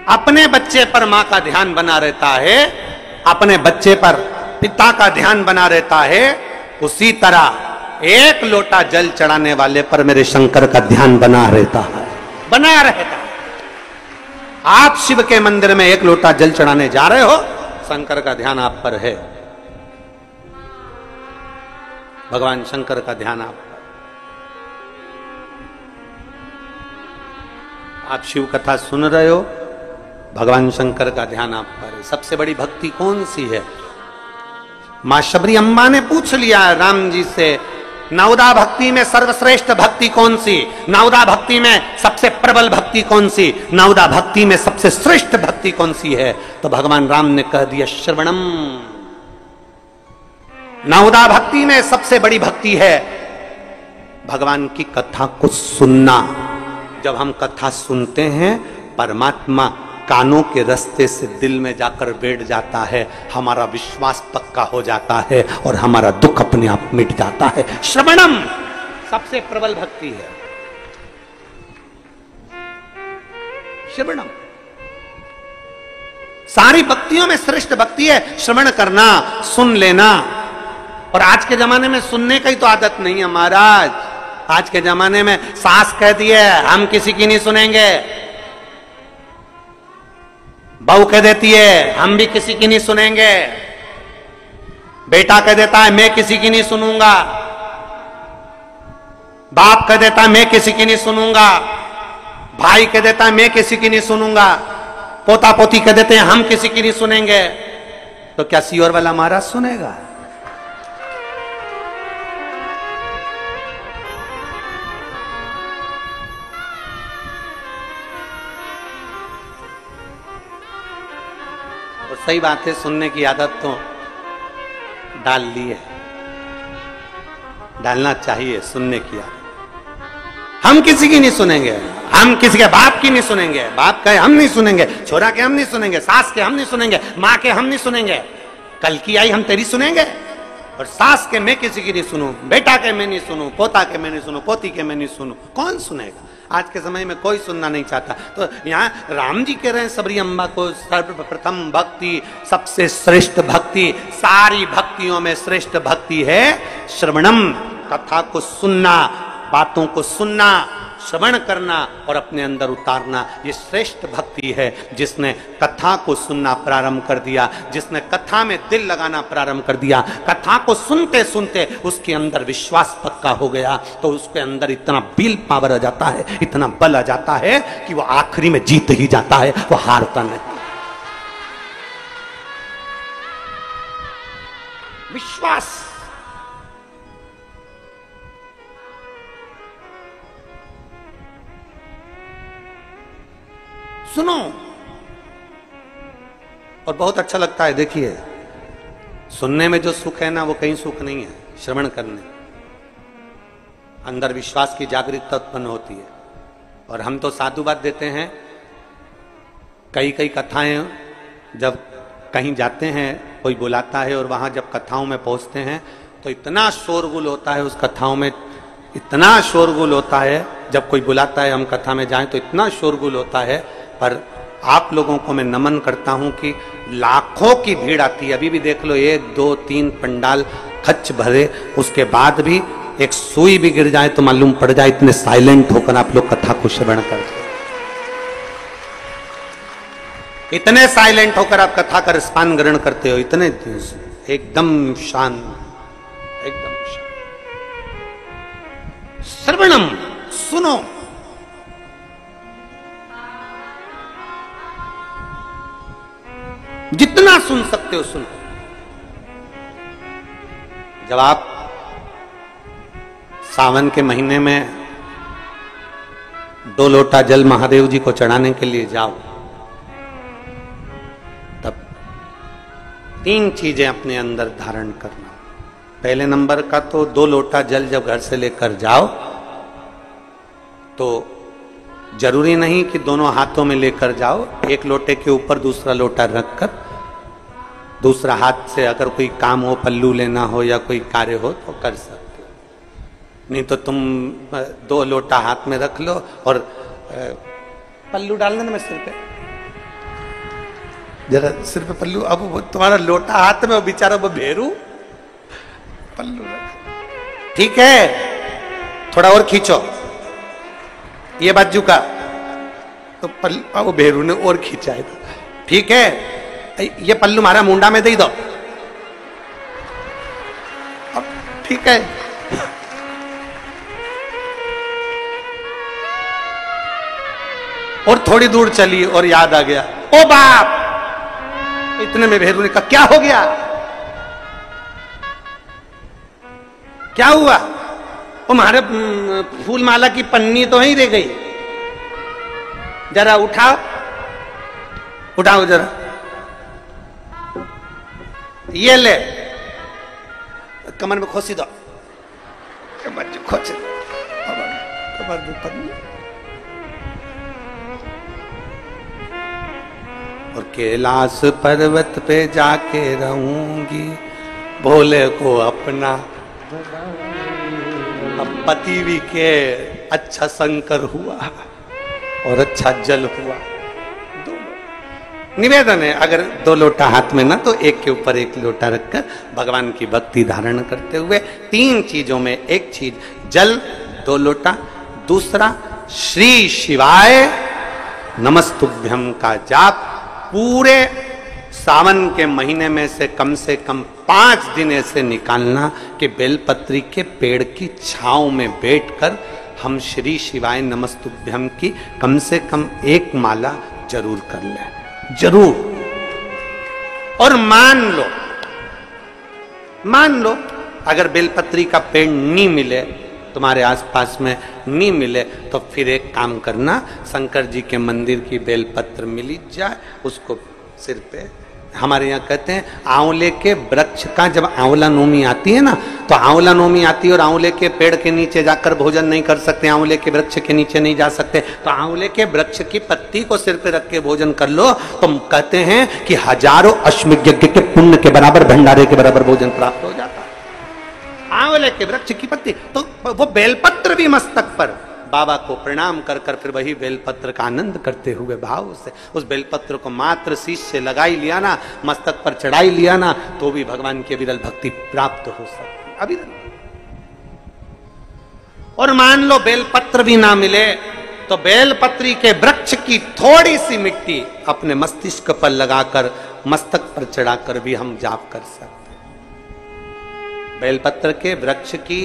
अपने बच्चे पर मां का ध्यान बना रहता है, अपने बच्चे पर पिता का ध्यान बना रहता है, उसी तरह एक लोटा जल चढ़ाने वाले पर मेरे शंकर का ध्यान बना रहता है, बना रहता है। आप शिव के मंदिर में एक लोटा जल चढ़ाने जा रहे हो, शंकर का ध्यान आप पर है, भगवान शंकर का ध्यान आप पर। आप शिव कथा सुन रहे हो, भगवान शंकर का ध्यान आप पर है। सबसे बड़ी भक्ति कौन सी है? मां शबरी अम्बा ने पूछ लिया राम जी से, नवदा भक्ति में सर्वश्रेष्ठ भक्ति कौन सी, नवदा भक्ति में सबसे प्रबल भक्ति कौन सी, नवदा भक्ति में सबसे श्रेष्ठ भक्ति कौन सी है? तो भगवान राम ने कह दिया श्रवणम। नवदा भक्ति में सबसे बड़ी भक्ति है भगवान की कथा को सुनना। जब हम कथा सुनते हैं, परमात्मा कानों के रास्ते से दिल में जाकर बैठ जाता है, हमारा विश्वास पक्का हो जाता है और हमारा दुख अपने आप मिट जाता है। श्रवणम सबसे प्रबल भक्ति है, श्रवणम सारी भक्तियों में श्रेष्ठ भक्ति है। श्रवण करना, सुन लेना। और आज के जमाने में सुनने का ही तो आदत नहीं है महाराज। आज के जमाने में सास कहती है हम किसी की नहीं सुनेंगे, बहू कह देती है हम भी किसी की नहीं सुनेंगे, बेटा कह देता है मैं किसी की नहीं सुनूंगा, बाप कह देता है मैं किसी की नहीं सुनूंगा, भाई कह देता है मैं किसी की नहीं सुनूंगा, पोता पोती कह देते हैं हम किसी की नहीं सुनेंगे। तो क्या सीओर वाला महाराज सुनेगा? सही बात है, सुनने की आदत तो डाल ली है, डालना चाहिए सुनने की आदत। हम किसी की नहीं सुनेंगे, हम किसी के बाप की नहीं सुनेंगे, बाप के हम नहीं सुनेंगे, छोरा के हम नहीं सुनेंगे, सास के हम नहीं सुनेंगे, माँ के हम नहीं सुनेंगे, कल की आई हम तेरी सुनेंगे। और सास के मैं किसी की नहीं सुनूं, बेटा के मैं नहीं सुनूं, पोता के मैं नहीं सुनूं, पोती के मैं नहीं सुनूं, कौन सुनेगा? आज के समय में कोई सुनना नहीं चाहता। तो यहाँ राम जी कह रहे हैं सबरी अम्बा को सर्वप्रथम भक्ति, सबसे श्रेष्ठ भक्ति, सारी भक्तियों में श्रेष्ठ भक्ति है श्रवणम, कथा को सुनना, बातों को सुनना, श्रवण करना और अपने अंदर उतारना। ये श्रेष्ठ भक्ति है। जिसने कथा को सुनना प्रारंभ कर दिया, जिसने कथा में दिल लगाना प्रारंभ कर दिया, कथा को सुनते सुनते उसके अंदर विश्वास पक्का हो गया, तो उसके अंदर इतना विल पावर आ जाता है, इतना बल आ जाता है कि वो आखिरी में जीत ही जाता है, वो हारता नहीं। विश्वास सुनो। और बहुत अच्छा लगता है। देखिए, सुनने में जो सुख है ना, वो कहीं सुख नहीं है। श्रवण करने अंदर विश्वास की जागरूकता उत्पन्न होती है। और हम तो साधुवाद देते हैं, कई कई कथाएं जब कहीं जाते हैं, कोई बुलाता है और वहां जब कथाओं में पहुंचते हैं तो इतना शोरगुल होता है, उस कथाओं में इतना शोरगुल होता है। जब कोई बुलाता है हम कथा में जाएं तो इतना शोरगुल होता है। पर आप लोगों को मैं नमन करता हूं कि लाखों की भीड़ आती है। अभी भी देख लो, 1 2 3 पंडाल खच भरे, उसके बाद भी एक सुई भी गिर जाए तो मालूम पड़ जाए, इतने साइलेंट होकर आप लोग कथा को श्रवण करते, इतने साइलेंट होकर आप कथा का रसपान ग्रहण करते हो, इतने एकदम शांत, एकदम शांत। श्रवणम, सुनो। जितना सुन सकते हो सुनो। जब आप सावन के महीने में 2 लोटा जल महादेव जी को चढ़ाने के लिए जाओ, तब 3 चीजें अपने अंदर धारण करना। पहले नंबर का तो 2 लोटा जल जब घर से लेकर जाओ तो जरूरी नहीं कि दोनों हाथों में लेकर जाओ, एक लोटे के ऊपर दूसरा लोटा रखकर दूसरा हाथ से अगर कोई काम हो, पल्लू लेना हो या कोई कार्य हो तो कर सकते हो। नहीं तो तुम 2 लोटा हाथ में रख लो और पल्लू डालना ना मैं सिर पे, जरा सिर पे पल्लू। अब वो तुम्हारा लोटा हाथ में, वो बेचारा वो भेरू पल्लू रख, ठीक है, थोड़ा और खींचो ये बाजू का, तो पल्लू वो भेरू ने और खींचा है, ठीक है, ये पल्लू मारा मुंडा में दे दो, अब ठीक है। और थोड़ी दूर चली और याद आ गया, ओ बाप, इतने में भेरू ने कहा क्या हो गया, क्या हुआ? वो हमारे फूल माला की पन्नी तो वहीं रह गई, जरा उठाओ, उठाओ जरा, ये ले, कमर में खोसी दो, कमर में खोसी दो, कमर में पन्नी। और कैलाश पर्वत पे जाके रहूंगी, भोले को अपना। अब पति भी के अच्छा शंकर हुआ और अच्छा जल हुआ, निवेदन है अगर 2 लोटा हाथ में ना तो एक के ऊपर एक लोटा रखकर भगवान की भक्ति धारण करते हुए 3 चीजों में एक चीज जल, 2 लोटा, दूसरा श्री शिवाय नमस्तुभ्यम का जाप पूरे सावन के महीने में से कम 5 दिन ऐसे निकालना कि बेलपत्री के पेड़ की छांव में बैठकर हम श्री शिवाय नमस्तुभ्यम की कम से कम 1 माला जरूर कर लें, जरूर। और मान लो अगर बेलपत्री का पेड़ नहीं मिले, तुम्हारे आसपास में नहीं मिले, तो फिर एक काम करना, शंकर जी के मंदिर की बेलपत्र मिली जाए, उसको सिर पे, हमारे यहाँ कहते हैं आंवले के वृक्ष का जब आंवला नोमी आती है ना, तो आंवला नोमी आती है और आंवले के पेड़ के नीचे जाकर भोजन नहीं कर सकते, आंवले के वृक्ष के नीचे नहीं जा सकते, तो आंवले के वृक्ष की पत्ती को सिर पे रख के भोजन कर लो, तो कहते हैं कि हजारों अश्वमेध यज्ञ के पुण्य के बराबर, भंडारे के बराबर भोजन प्राप्त हो जाता है। आंवले के वृक्ष की पत्ती, तो वो बेलपत्र भी मस्तक पर बाबा को प्रणाम कर कर फिर वही बेलपत्र का आनंद करते हुए भाव से उस बेलपत्र को मात्र शीश से लगा ही लिया ना, मस्तक पर चढ़ाई लिया ना, तो भी भगवान की अविरल भक्ति प्राप्त हो सकती, अविरल। और मान लो बेलपत्र भी ना मिले तो बेलपत्री के वृक्ष की थोड़ी सी मिट्टी अपने मस्तिष्क पर लगाकर, मस्तक पर चढ़ाकर भी हम जाप कर सकते। बेलपत्र के वृक्ष की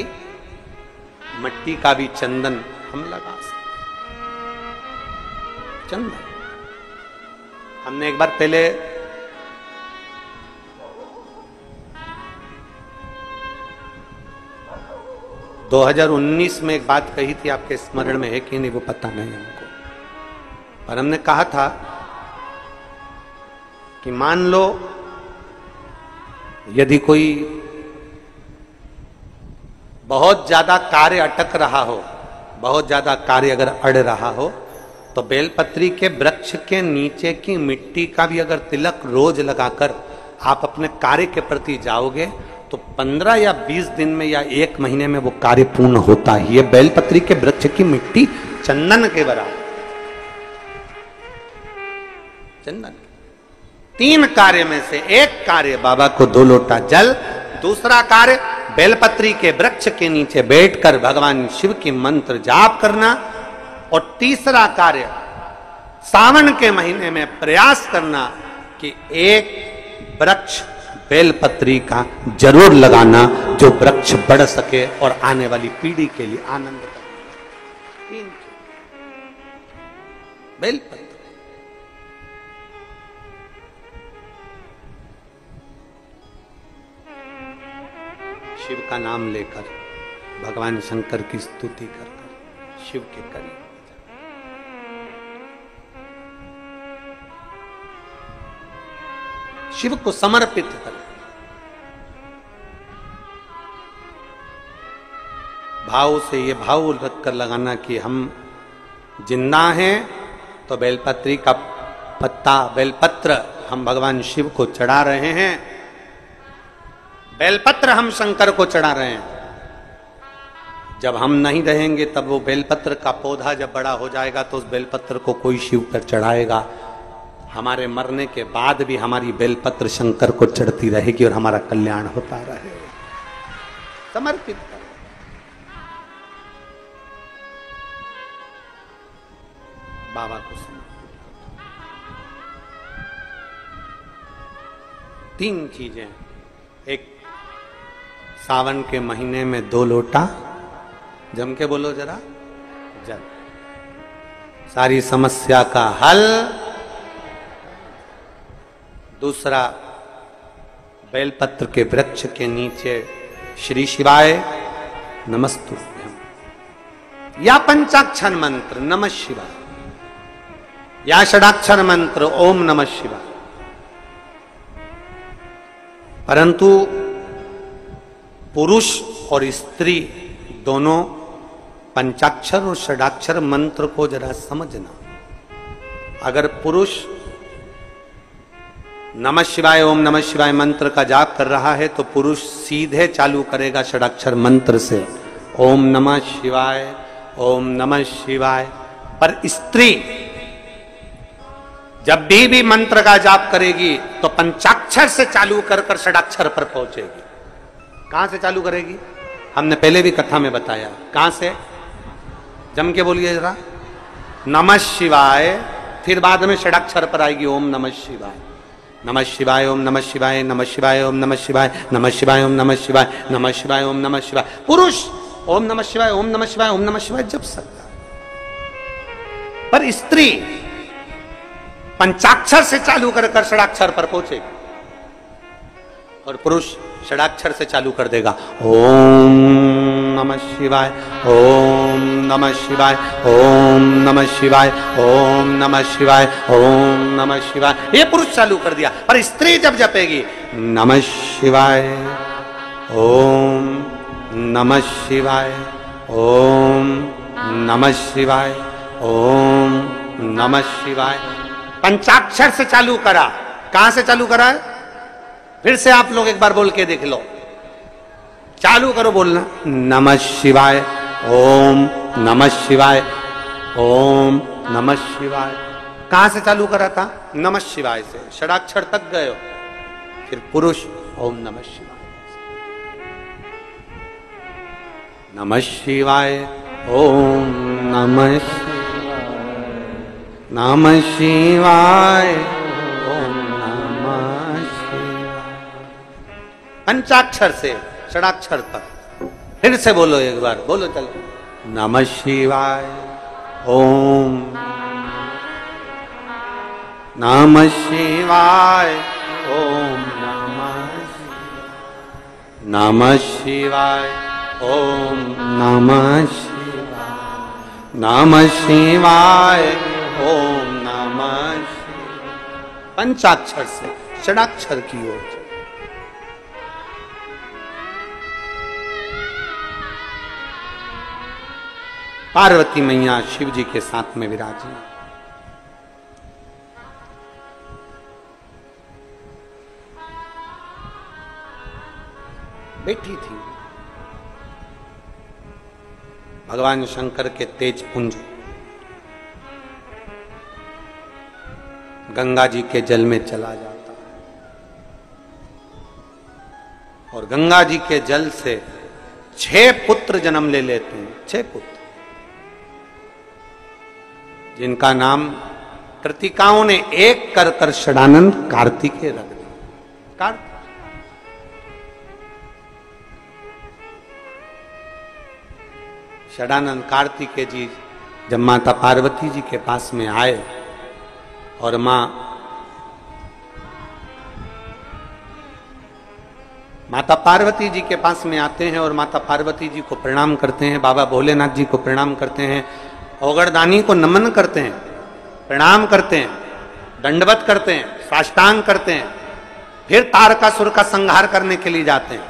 मिट्टी का भी चंदन हम लगा सकते, चंदन। हमने एक बार पहले दो 2019 में एक बात कही थी, आपके स्मरण में है कि नहीं वो पता नहीं हमको, पर हमने कहा था कि मान लो यदि कोई बहुत ज्यादा कार्य अटक रहा हो, बहुत ज्यादा कार्य अगर अड़ रहा हो, तो बेलपत्री के वृक्ष के नीचे की मिट्टी का भी अगर तिलक रोज लगाकर आप अपने कार्य के प्रति जाओगे, तो 15 या 20 दिन में या 1 महीने में वो कार्य पूर्ण होता ही है। बेलपत्री के वृक्ष की मिट्टी चंदन के बराबर, चंदन। 3 कार्य में से एक कार्य बाबा को 2 लोटा जल, दूसरा कार्य बेलपत्री के वृक्ष के नीचे बैठकर भगवान शिव की मंत्र जाप करना, और तीसरा कार्य सावन के महीने में प्रयास करना कि एक वृक्ष बेलपत्री का जरूर लगाना जो वृक्ष बढ़ सके और आने वाली पीढ़ी के लिए आनंद करे। बेलपत्र शिव का नाम लेकर, भगवान शंकर की स्तुति कर कर शिव के करीब, शिव को समर्पित कर, भाव से ये भाव रखकर लगाना कि हम जिंदा हैं तो बेलपत्री का पत्ता, बेलपत्र हम भगवान शिव को चढ़ा रहे हैं, बेलपत्र हम शंकर को चढ़ा रहे हैं। जब हम नहीं रहेंगे तब वो बेलपत्र का पौधा जब बड़ा हो जाएगा तो उस बेलपत्र को कोई शिव पर चढ़ाएगा। हमारे मरने के बाद भी हमारी बेलपत्र शंकर को चढ़ती रहेगी और हमारा कल्याण होता रहेगा। समर्पित कर। बाबा को समर्पित। 3 चीजें, एक सावन के महीने में 2 लोटा, जम के बोलो जरा, जल, सारी समस्या का हल। दूसरा, बेलपत्र के वृक्ष के नीचे श्री शिवाय नमस्तुभ्यं, या पंचाक्षर मंत्र नमः शिवाय, या षडाक्षर मंत्र ओम नमः शिवाय। परंतु पुरुष और स्त्री दोनों पंचाक्षर और षडाक्षर मंत्र को जरा समझना। अगर पुरुष नमः शिवाय ओम नमः शिवाय मंत्र का जाप कर रहा है तो पुरुष सीधे चालू करेगा षडाक्षर मंत्र से, ओम नमः शिवाय ओम नमः शिवाय। पर स्त्री जब भी मंत्र का जाप करेगी तो पंचाक्षर से चालू कर कर षडाक्षर पर पहुंचेगी। कहां से चालू करेगी? हमने पहले भी कथा में बताया। कहां से? जम के बोलिए जरा, नमः शिवाय, फिर बाद में षडाक्षर पर आएगी ओम नमः शिवाय, नमः शिवाय ओम नमः शिवाय, नमः शिवाय ओम नमः शिवाय, नमः शिवाय ओम नमः शिवाय, नमः शिवाय ओम नमः शिवाय। पुरुष ओम नमः शिवाय ओम नमः शिवाय ओम नमः शिवाय जप सकता, पर स्त्री पंचाक्षर से चालू कर कर षडाक्षर पर पहुंचेगी और पुरुष षडाक्षर से चालू कर देगा, ओम नमः शिवाय ओम नमः शिवाय ओम नमः शिवाय ओम नमः शिवाय ओम नमः शिवाय। ये पुरुष चालू कर दिया। पर स्त्री जब जपेगी नमः शिवाय ओम नमः शिवाय ओम नमः शिवाय ओम नमः शिवाय, पंचाक्षर से चालू करा। कहां से चालू करा है? फिर से आप लोग एक बार बोल के देख लो, चालू करो बोलना, नमः शिवाय ओम नमः शिवाय ओम नमः शिवाय। कहां से चालू करा था? नमः शिवाय से, षडाक्षर तक गए हो। फिर पुरुष ओम नमः शिवाय, नमः शिवाय ओम नमः शिवाय, नमः शिवाय ओम नमः शिवाय। पंचाक्षर से षडाक्षर पर। फिर से बोलो एक बार, बोलो चलो, नमः शिवाय ओम नमः शिवाय ओम नमः शिवाय ओम नमः शिवाय, नमः शिवाय ओम नमः शिवाय। पंचाक्षर से षडाक्षर की ओर। पार्वती मैया शिव जी के साथ में विराजी, बैठी थी। भगवान शंकर के तेज पुंज गंगा जी के जल में चला जाता है और गंगा जी के जल से 6 पुत्र जन्म ले लेते हैं। 6 पुत्र जिनका नाम कृतिकाओं ने एक कर कर षडानंद कार्तिकेय रख दिया। षडानंद कार्तिकेय जी जब माता पार्वती जी के पास में आए और माता पार्वती जी के पास में आते हैं और माता पार्वती जी को प्रणाम करते हैं, बाबा भोलेनाथ जी को प्रणाम करते हैं, ओगड़दानी को नमन करते हैं, प्रणाम करते हैं, दंडवत करते हैं, साष्टांग करते हैं। फिर तारकासुर का संहार करने के लिए जाते हैं।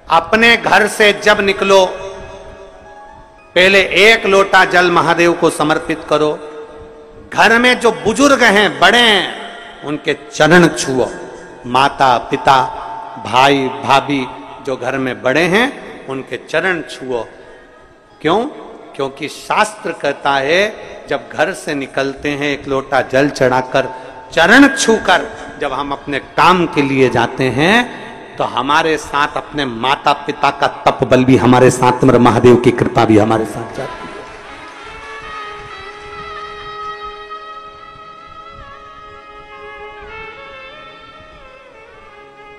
अपने घर से जब निकलो पहले एक लोटा जल महादेव को समर्पित करो। घर में जो बुजुर्ग हैं, बड़े हैं, उनके चरण छुओ। माता पिता भाई भाभी जो घर में बड़े हैं उनके चरण छुओ। क्यों? क्योंकि शास्त्र कहता है जब घर से निकलते हैं एक लोटा जल चढ़ाकर, चरण छूकर जब हम अपने काम के लिए जाते हैं तो हमारे साथ अपने माता पिता का तप बल भी हमारे साथ, महादेव की कृपा भी हमारे साथ जाती है।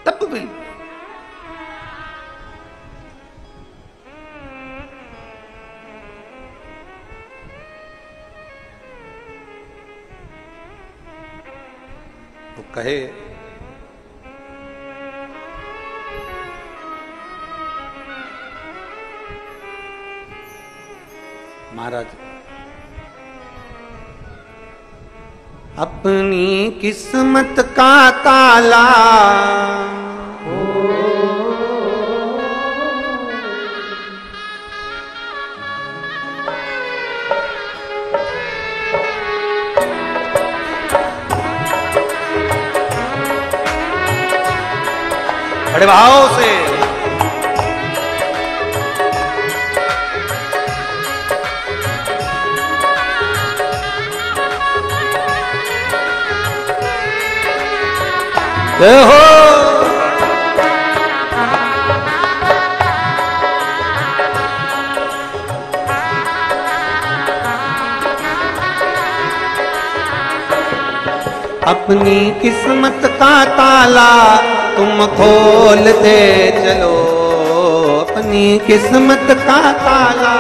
तप बल तो कहे महाराज, अपनी किस्मत का ताला बड़े भाव से हो। अपनी किस्मत का ताला तुम खोलते चलो, अपनी किस्मत का ताला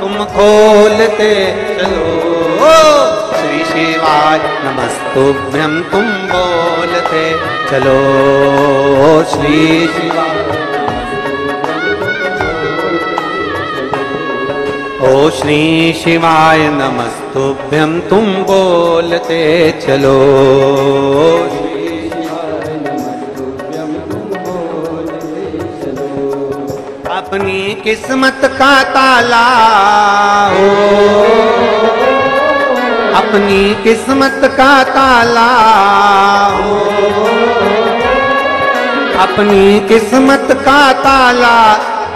तुम खोलते चलो। श्री शिवाय नमस्तुभ्यं तुम बोलते चलो, श्री शिवाय। ओ श्री शिवाय नमस्तुभ्यं तुम बोलते चलो, अपनी किस्मत का ताला हो, अपनी किस्मत का ताला हो, अपनी किस्मत का ताला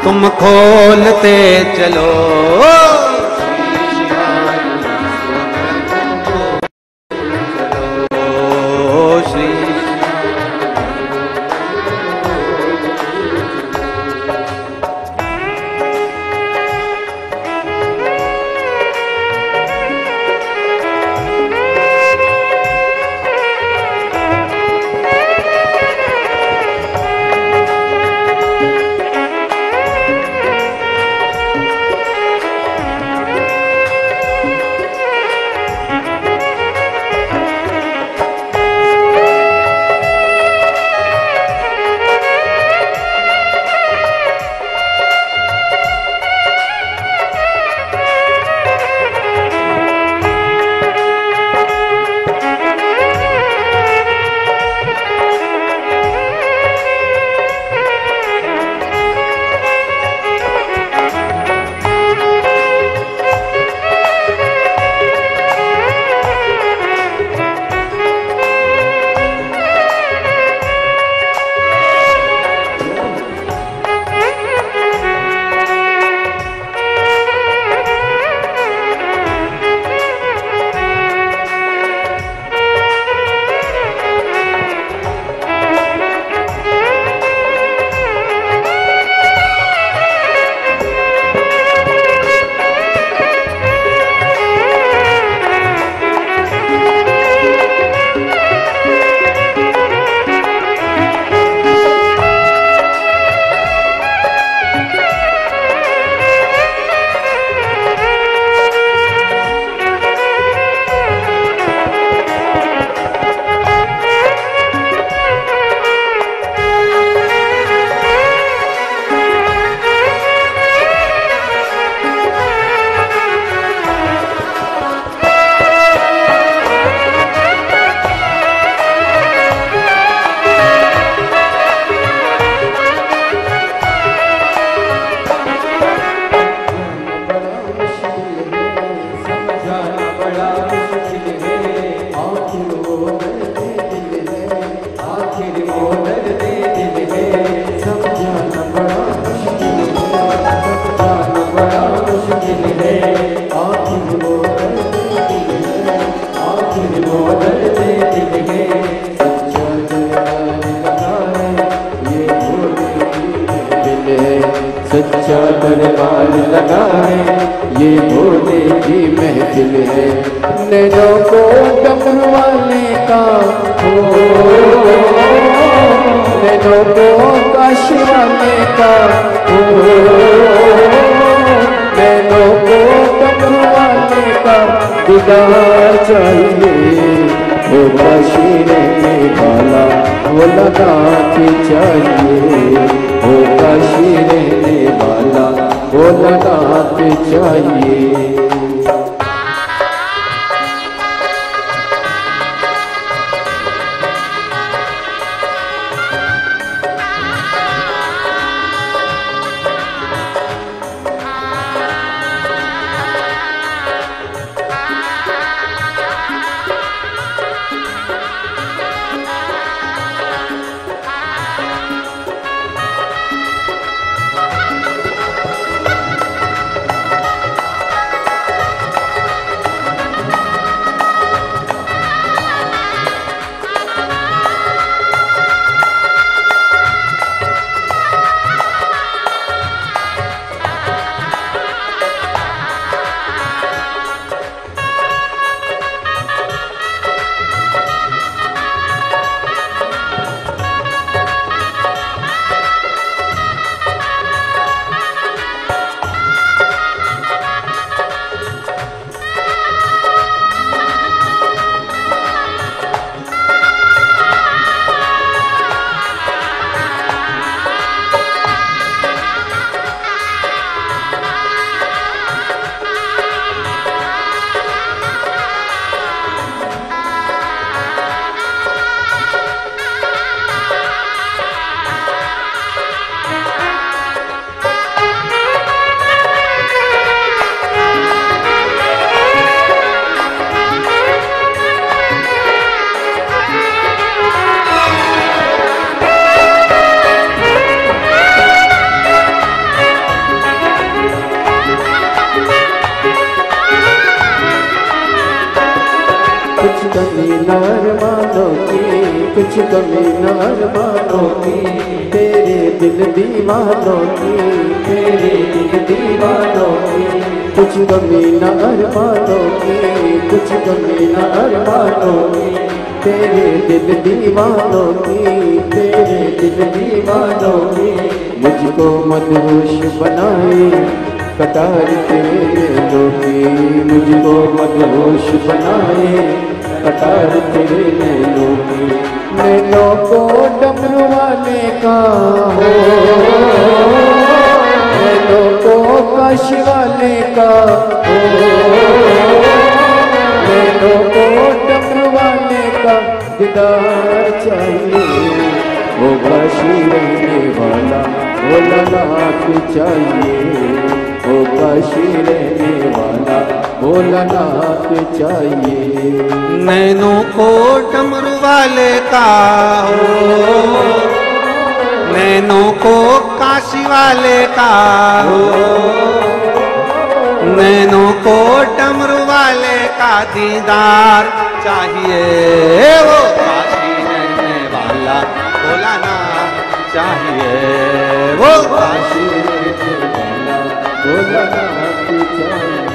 तुम खोलते चलो। सच्चा दरबार लगा है, ये भोले की महफिल है। नैनों को डमरू वाले का हो, नैनों को काशी वाले का हो, नैनों को डमरू वाले का दीदार चाहिए। वो काशी रहने वाला वो लगा के चाहिए, वो काशी रहने वाला वो लगा के चाहिए। कुछ कमी न अरमानों की, तेरे दिल दीवानों की, तेरे दिल दीवानों की। कुछ कमी न अरमानों की, कुछ कमी न अरमानों की, तेरे दिल दीवानों की, तेरे दिल दीवानों की। मुझको मदहोश बनाए कटार तेरे नैनों की, मुझको मदहोश बनाए कटार तेरे नैनों की। नैनों को डमरू वाले का हो, नैनों को काशी वाले का हो, नैनों को डमरू वाले का दीदार चाहिए। वो काशी रहने वाला वो लगा के चाहिए, वो काशी रहने वाला वो लगा के चाहिए। नैनों को डमरू वाले का हो, नैनों को काशी वाले का हो, नैनों को डमरू वाले का दीदार चाहिए। वो काशी रहने वाला भोला ना चाहिए, वो काशी रहने वाला वो लगा के चाहिए।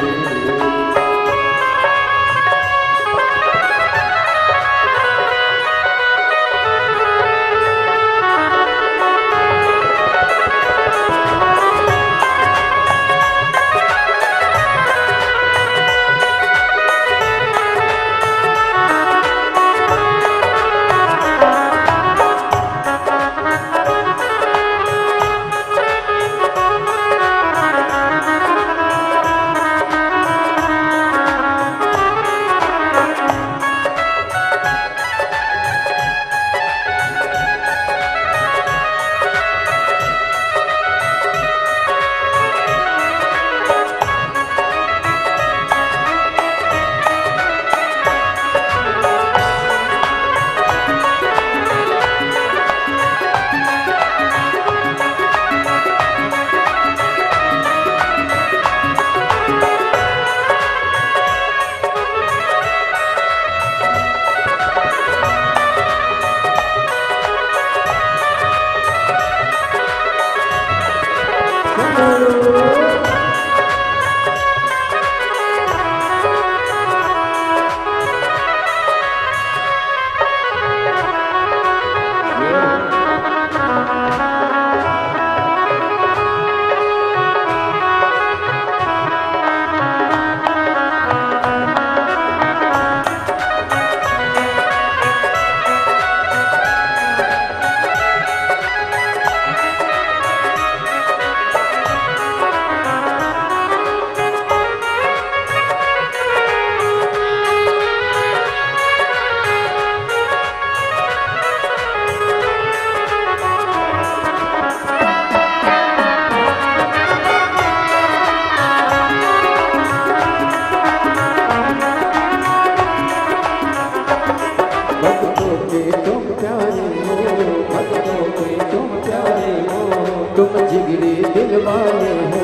तुम जिगरी दिल वाले हो,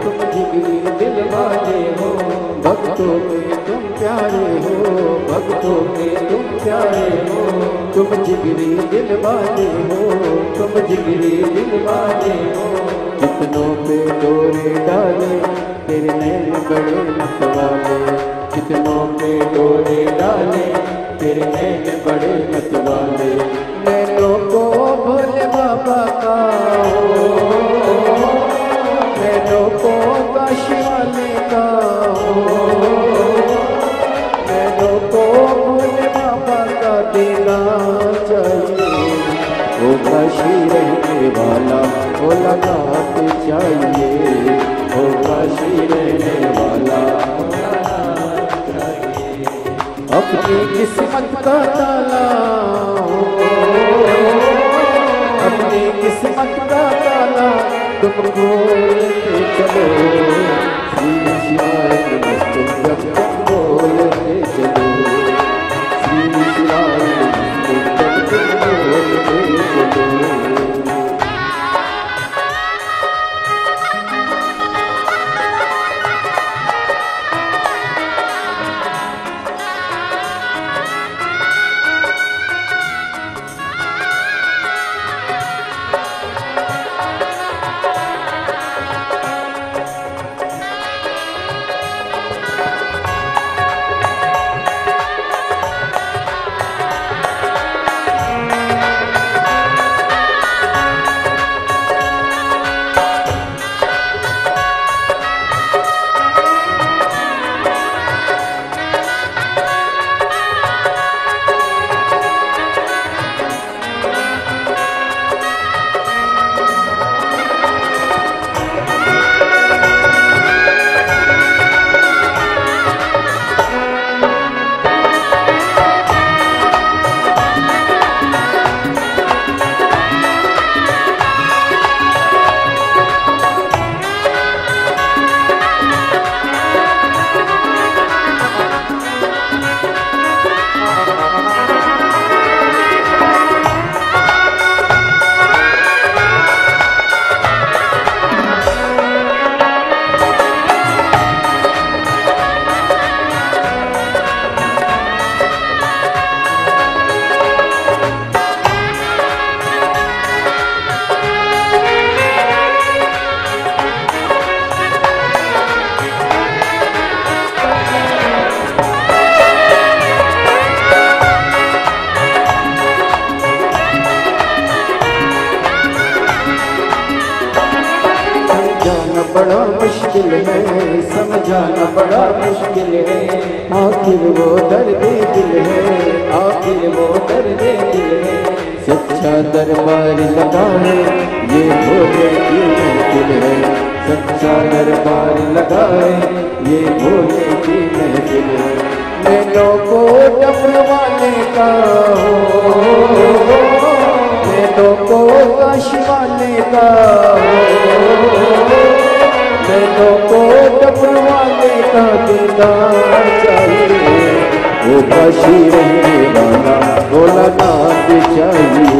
तुम जिगरी दिल वाले हो, भक्तों के तुम प्यारे हो, भक्तों के तुम प्यारे हो, तुम जिगरी दिल वाले हो, तुम जिगरी दिल वाले हो। कितनों पे डोरे डाले तेरे नैन बड़े मतवाले, कितनों पे डोरे डाले तेरे नैन बड़े मतवाले। नैनों को भोले बाबा का को काशी वाले का नैनों को भोले बाबा का देना चाहिए। वो काशी रहने वाला भोला नाथ चाहिए, वो काशी रहने वाला भोला नाथ चाहिए। अपनी किस्मत का ताला, अपनी किस्मत का ताला तुम बोलते चलो, श्री शिवाय नमस्तुभ्यं तुम बोलते चलो, श्री शिवाय नमस्तुभ्यं तुम बोलते चलो। बड़ा मुश्किल है, समझाना बड़ा मुश्किल है, आखिर वो दर्द दिल है, आखिर वो दर्द दिल है। सच्चा दरबार लगा है ये भोले की महफिल है, सच्चा दरबार लगा है ये भोले की महफिल है। नैनों को डमरू वाले का हो, नैनों को काशी वाले का नैनों को डमरू वाले का दीदार चाहिए। वो काशी रहने वाला भोला नाथ चाहिए,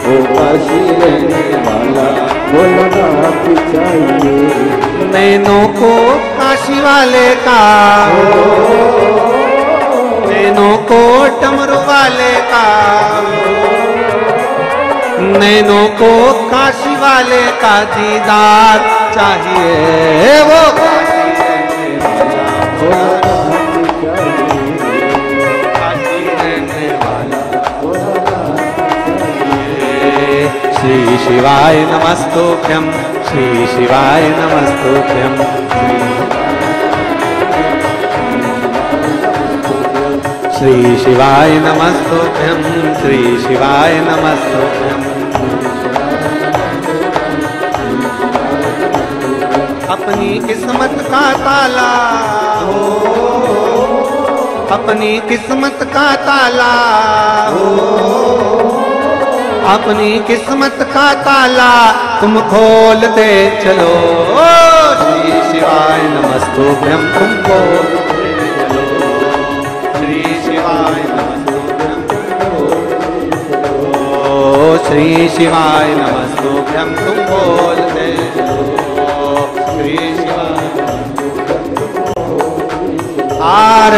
वो काशी रहने वाला भोला नाथ चाहिए। नैनों को काशी वाले का, नैनों को डमरू वाले का, नैनों को काशी वाले का दीदार चाहिए, वो काशी रहने वाला भोला नाथ चाहिए, काशी रहने वाला। भोला नाथ चाहिए। श्री शिवाय नमस्तुभ्यं, श्री शिवाय नमस्तुभ्यं, श्री शिवाय नमस्तुभ्यं, श्री शिवाय नमस्तुभ्यं। अपनी किस्मत का ताला हो, अपनी किस्मत का ताला हो, अपनी किस्मत का ताला तुम खोलते चलो। श्री शिवाय नमस्तुभ्यं, तुम खोलते चलो। श्री शिवाय नमस्तुभ्यं, श्री शिवाय नमस्तुभ्यं, तुम बोलते चलो। श्री शिवाय हार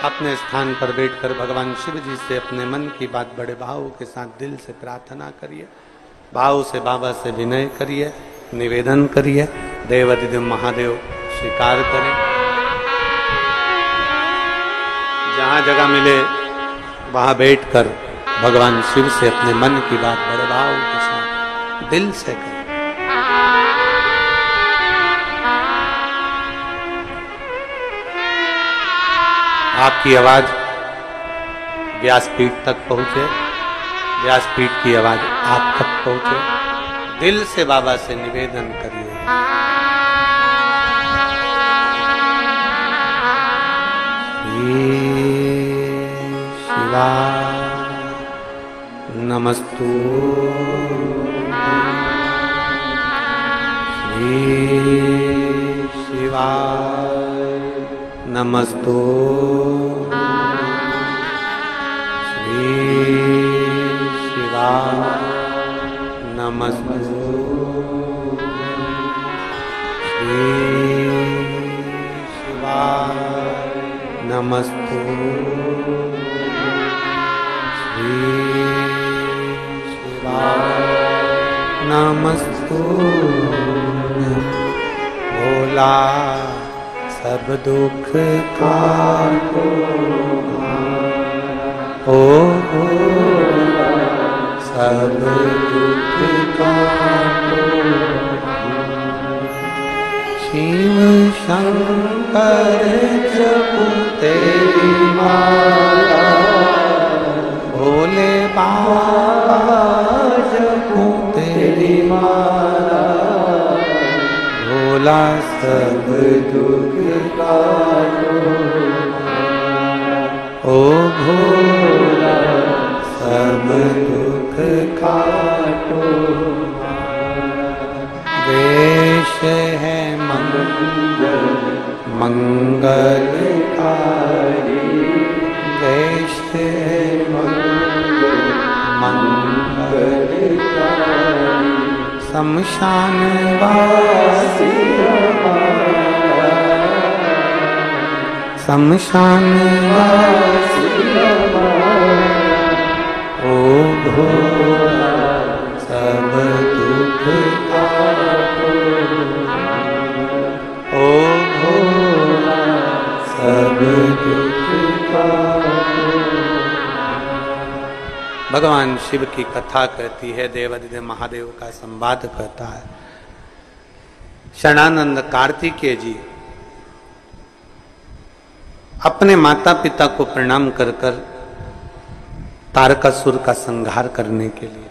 अपने स्थान पर बैठकर भगवान शिव जी से अपने मन की बात बड़े भाव के साथ दिल से प्रार्थना करिए, भाव से बाबा से विनय करिए, निवेदन करिए। देवाधिदेव महादेव स्वीकार करें। जहां जगह मिले वहां बैठकर भगवान शिव से अपने मन की बात बड़े भाव के साथ दिल से करें। आपकी आवाज व्यासपीठ तक पहुंचे, व्यासपीठ की आवाज आप तक पहुंचे। दिल से बाबा से निवेदन करिए। शिवाय नमस्तु, श्री शिवाय नमस्तु, श्री शिवाय नमस्तु, श्री शिवाय नमस्तु, श्री शिवाय नमस्तु। भोला सब दुख काटो, ओ सब दुख काटो। शिव शंकर जपू तेरी माला, भोले बाबा जपू तेरी माला। भोला सब दुख काटो, ओ भोला सब दुख काटो। वेश है मंगल मंगलकारी, वेश है मंगल मंगलकारी। शमशान वासी हमारा, शमशान वासी हमारा। ओ भोला सब दुख काटो, ओ भोला सब दुख काटो। भगवान शिव की कथा कहती है, देवाधिदेव महादेव का संवाद कहता है। शरणानंद कार्तिकेय जी अपने माता पिता को प्रणाम कर कर तारकासुर का संहार करने के लिए।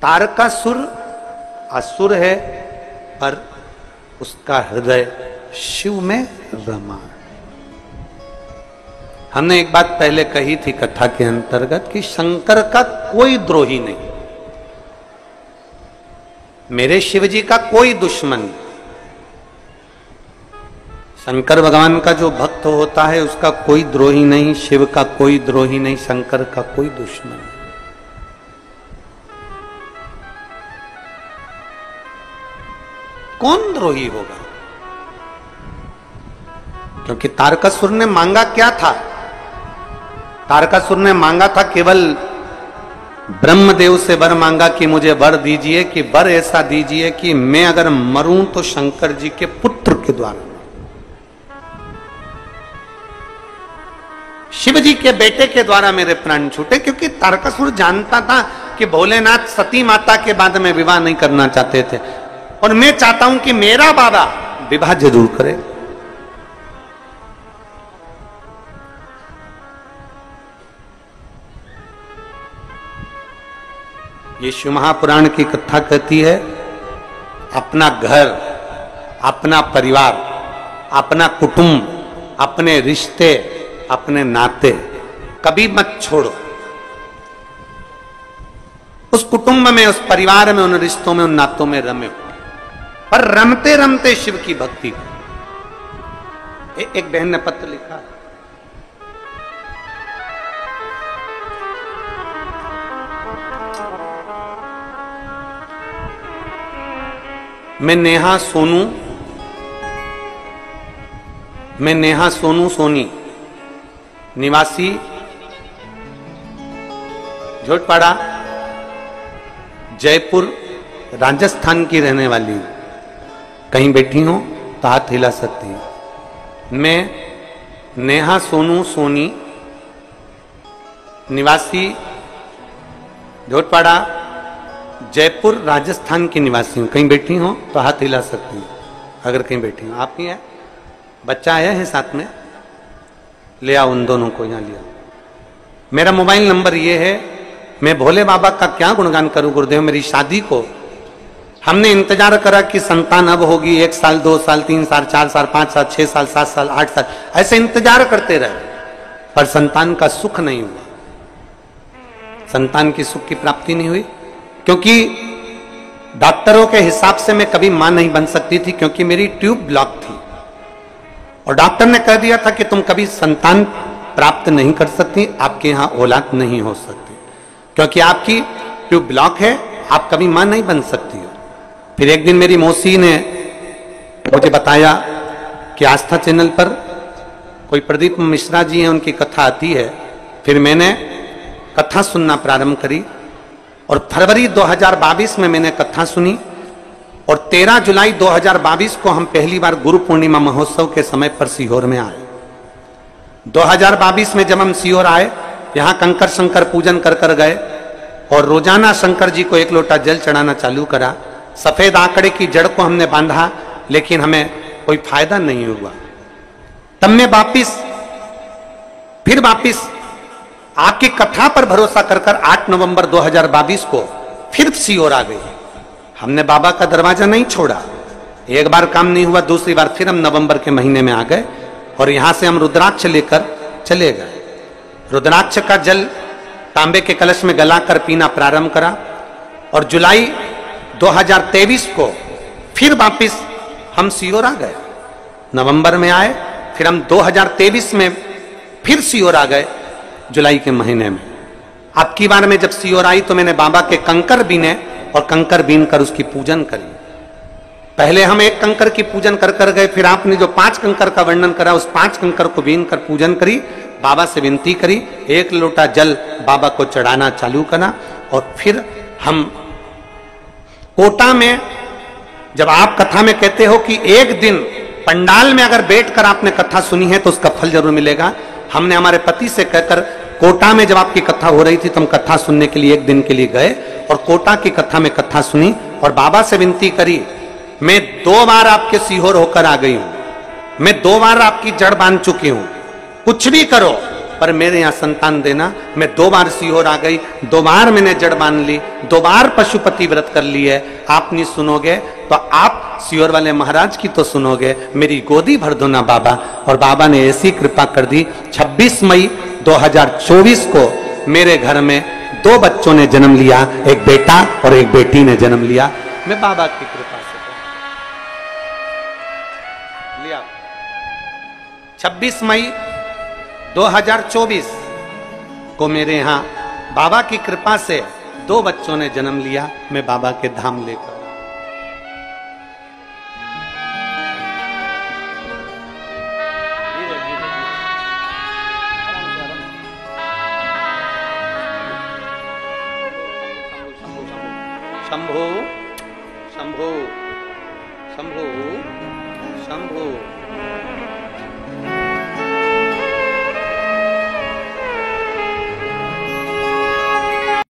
तारकासुर असुर है पर उसका हृदय शिव में रमा। हमने एक बात पहले कही थी कथा के अंतर्गत कि शंकर का कोई द्रोही नहीं, मेरे शिव जी का कोई दुश्मन नहीं। शंकर भगवान का जो भक्त होता है उसका कोई द्रोही नहीं, शिव का कोई द्रोही नहीं, शंकर का कोई दुश्मन नहीं। कौन द्रोही होगा? क्योंकि तारकासुर ने मांगा क्या था? तारकासुर ने मांगा था केवल ब्रह्मदेव से वर मांगा कि मुझे वर दीजिए, कि वर ऐसा दीजिए कि मैं अगर मरूं तो शंकर जी के पुत्र के द्वारा, शिव जी के बेटे के द्वारा मेरे प्राण छूटे। क्योंकि तारकासुर जानता था कि भोलेनाथ सती माता के बाद में विवाह नहीं करना चाहते थे, और मैं चाहता हूं कि मेरा बाबा विवाह जरूर करे। ये शिव महापुराण की कथा कहती है, अपना घर, अपना परिवार, अपना कुटुंब, अपने रिश्ते, अपने नाते कभी मत छोड़ो। उस कुटुंब में, उस परिवार में, उन रिश्तों में, उन नातों में रमे, पर रमते रमते शिव की भक्ति को। एक बहन ने पत्र लिखा, मैं नेहा सोनू सोनी, निवासी झोटपाड़ा, जयपुर, राजस्थान की रहने वाली हूं। कहीं बैठी हो तो हाथ हिला सकती हूं। मैं नेहा सोनू सोनी, निवासी झोटपाड़ा, जयपुर, राजस्थान की निवासी हूं। कहीं बैठी हो तो हाथ हिला सकती हूं अगर कहीं बैठी हो। आप ही है, बच्चा आया है साथ में, ले आओ उन दोनों को यहां लिया। मेरा मोबाइल नंबर ये है। मैं भोले बाबा का क्या गुणगान करूं गुरुदेव। मेरी शादी को हमने इंतजार करा कि संतान अब होगी, 1 साल, 2 साल, 3 साल, 4 साल, 5 साल, 6 साल, 7 साल, 8 साल, ऐसे इंतजार करते रहे, पर संतान का सुख नहीं हुआ। संतान की सुख की प्राप्ति नहीं हुई, क्योंकि डॉक्टरों के हिसाब से मैं कभी मां नहीं बन सकती थी, क्योंकि मेरी ट्यूब ब्लॉक थी, और डॉक्टर ने कह दिया था कि तुम कभी संतान प्राप्त नहीं कर सकती, आपके यहां औलाद नहीं हो सकती, क्योंकि आपकी ट्यूब ब्लॉक है, आप कभी मां नहीं बन सकती हो। फिर एक दिन मेरी मौसी ने मुझे बताया कि आस्था चैनल पर कोई प्रदीप मिश्रा जी हैं, उनकी कथा आती है। फिर मैंने कथा सुनना प्रारंभ करी, और फरवरी 2022 में मैंने कथा सुनी, और 13 जुलाई 2022 को हम पहली बार गुरु पूर्णिमा महोत्सव के समय पर सीहोर में आए। 2022 में जब हम सीहोर आए, यहां कंकर शंकर पूजन कर गए, और रोजाना शंकर जी को 1 लोटा जल चढ़ाना चालू करा। सफेद आंकड़े की जड़ को हमने बांधा, लेकिन हमें कोई फायदा नहीं हुआ। तब मैं फिर वापिस आपकी कथा पर भरोसा कर 8 नवंबर 2022 को फिर सीहोर आ गई। हमने बाबा का दरवाजा नहीं छोड़ा। एक बार काम नहीं हुआ, दूसरी बार फिर हम नवंबर के महीने में आ गए, और यहां से हम रुद्राक्ष लेकर चले गए। रुद्राक्ष का जल तांबे के कलश में गलाकर पीना प्रारंभ करा, और जुलाई 2023 को फिर वापिस हम सीहोर आ गए। नवंबर में आए, फिर हम 2023 में फिर सीहोर आ गए जुलाई के महीने में। अब की बार में जब सीहोर आई तो मैंने बाबा के कंकर बीने, और कंकर बीन कर उसकी पूजन करी। पहले हम 1 कंकर की पूजन कर गए, फिर आपने जो 5 कंकर का वर्णन करा, उस 5 कंकर को बीन कर पूजन करी, बाबा से विनती करी, 1 लोटा जल बाबा को चढ़ाना चालू करा। और फिर हम कोटा में, जब आप कथा में कहते हो कि एक दिन पंडाल में अगर बैठकर आपने कथा सुनी है तो उसका फल जरूर मिलेगा, हमने हमारे पति से कहकर कोटा में जब आपकी कथा हो रही थी तो हम कथा सुनने के लिए 1 दिन के लिए गए, और कोटा की कथा में कथा सुनी, और बाबा से विनती करी, मैं 2 बार आपके सीहोर होकर आ गई हूं, मैं 2 बार आपकी जड़ बांध चुकी हूं, कुछ भी करो पर मेरे यहां संतान देना। मैं 2 बार सीहोर आ गई, 2 बार मैंने जड़ बांध ली, 2 बार पशुपति व्रत कर ली है, आप नहीं सुनोगे तो आप सीहोर वाले महाराज की तो सुनोगे, मेरी गोदी भर दो ना बाबा। और बाबा ने ऐसी कृपा कर दी, 26 मई 2024 को मेरे घर में 2 बच्चों ने जन्म लिया, एक बेटा और एक बेटी ने जन्म लिया। मैं बाबा की कृपा से लिया। 26 मई 2024 को मेरे यहां बाबा की कृपा से 2 बच्चों ने जन्म लिया। मैं बाबा के धाम लेकर शंभो शंभो शंभो शंभो